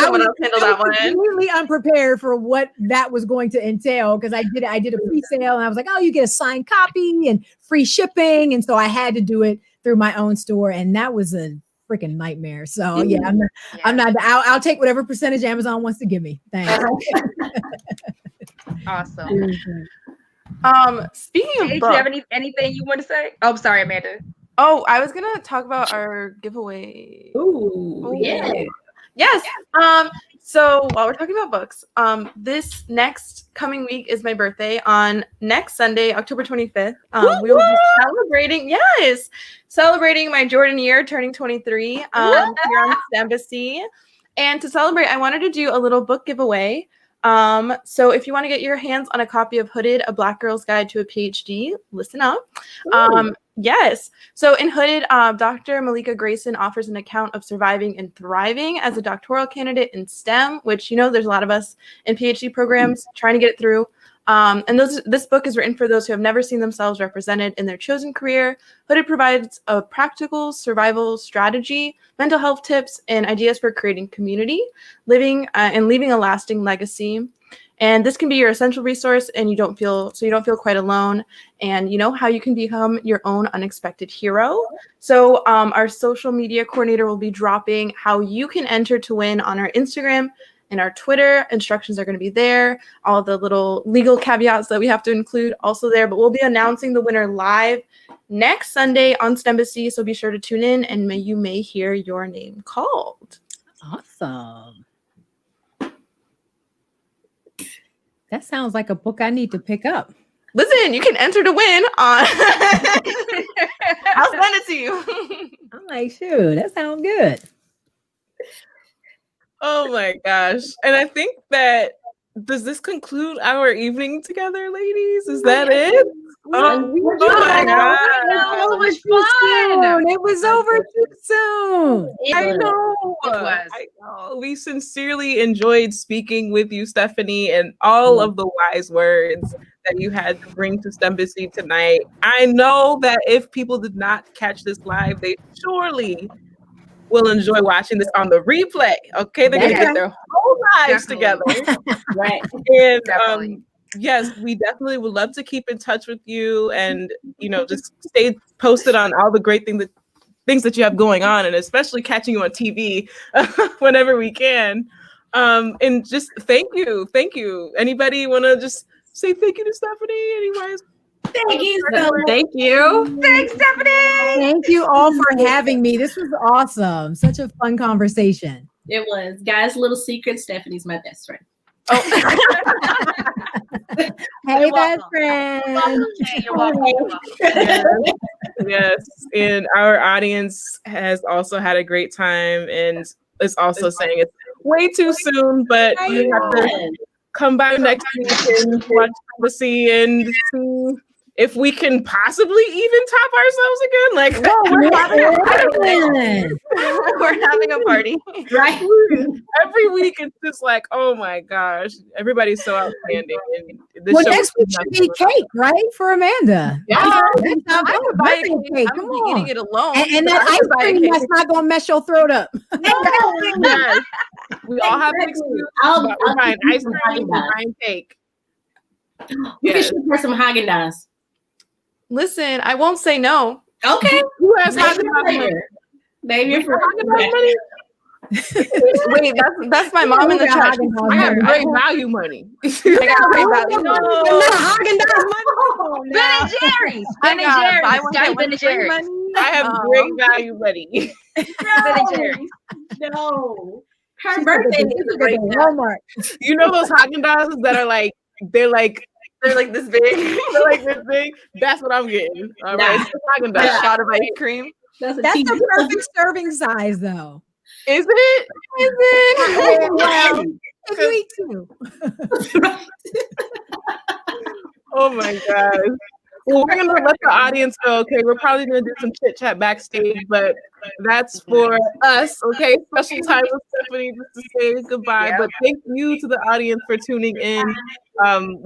completely unprepared for what that was going to entail because I did a pre-sale and I was like, oh, you get a signed copy and free shipping. And so I had to do it through my own store. And that was a freaking nightmare. So yeah, I'll take whatever percentage Amazon wants to give me. Thanks. Awesome. Speaking of do you books, have anything you want to say? Oh, I'm sorry, Amanda. Oh, I was gonna talk about our giveaway. Ooh, yeah. Yes. So while we're talking about books, this next coming week is my birthday. On next Sunday, October 25th, we will be celebrating my Jordan year, turning 23 here on STEMbassy. And to celebrate, I wanted to do a little book giveaway. So if you want to get your hands on a copy of Hooded, A Black Girl's Guide to a PhD, listen up. Yes. So in Hooded, Dr. Malika Grayson offers an account of surviving and thriving as a doctoral candidate in STEM, which, there's a lot of us in PhD programs trying to get it through. This book is written for those who have never seen themselves represented in their chosen career. Hooded provides a practical survival strategy, mental health tips, and ideas for creating community, living and leaving a lasting legacy. And this can be your essential resource, and you don't feel quite alone. And how you can become your own unexpected hero. So our social media coordinator will be dropping how you can enter to win on our Instagram and our Twitter. Instructions are going to be there. All the little legal caveats that we have to include also there. But we'll be announcing the winner live next Sunday on STEMbassy. So be sure to tune in, and you may hear your name called. Awesome. That sounds like a book I need to pick up. Listen, you can enter to win on. I'll send it to you. I'm like, shoot, that sounds good. Oh my gosh. And I think does this conclude our evening together, ladies? Is that it? Oh my God. It was fun. It was over too soon. I know. It was. I know. We sincerely enjoyed speaking with you, Stephanie, and all of the wise words that you had to bring to STEMbassy tonight. I know that if people did not catch this live, they surely will enjoy watching this on the replay. Okay, they're gonna get their whole lives together. Right. And yes, we definitely would love to keep in touch with you and just stay posted on all the great things that you have going on, and especially catching you on TV whenever we can. And just thank you. Anybody want to just say thank you to Stephanie? Anyways? Thank you. Thank you. Thanks, Stephanie. Thank you all for having me. This was awesome. Such a fun conversation. It was. Guys, little secret, Stephanie's my best friend. Oh. Hey, best friend. You're welcome. Yes. And our audience has also had a great time and is also saying it's way too soon, but you have to come by next week and watch STEMbassy and see if we can possibly even top ourselves again. Like, We're having a party. Right. every week it's just like, oh my gosh, everybody's so outstanding. And this Well, show next week should be cake, right, for Amanda? Yeah, I could buy a cake. I'm gonna be eating it alone. And that ice cream that's not gonna mess your throat up. Yes. We all have an excuse. I'll We're buying ice cream, Haagen-Dazs. we're buying cake. We can shoot for some Haagen-Dazs. Listen, I won't say no. Okay. Who has Name Haagen-Dazs your money? flavor. Name your flavor. Haagen-Dazs money? Wait, that's my mom in the chat. I have great value money. I got great value. Ben and Jerry's. Ben and got buy Jerry's. one, Got get Ben one and free Jerry's. money. I have great value money. Ben and Jerry's. No. Her birthday is a great day. Walmart. You know those Haagen-Dazs that are like, they're like this big. they're like this big? That's what I'm getting. All right, Nah. it's Haagen-Dazs. A shot of ice cream. That's a That's tea- the perfect serving size, though. Is it? Is it? Well, if you eat two. Oh my gosh. Well, we're gonna let the audience know. Okay, we're probably gonna do some chit chat backstage, but that's for us. Okay, special time with Stephanie just to say goodbye. Yeah. But thank you to the audience for tuning in. We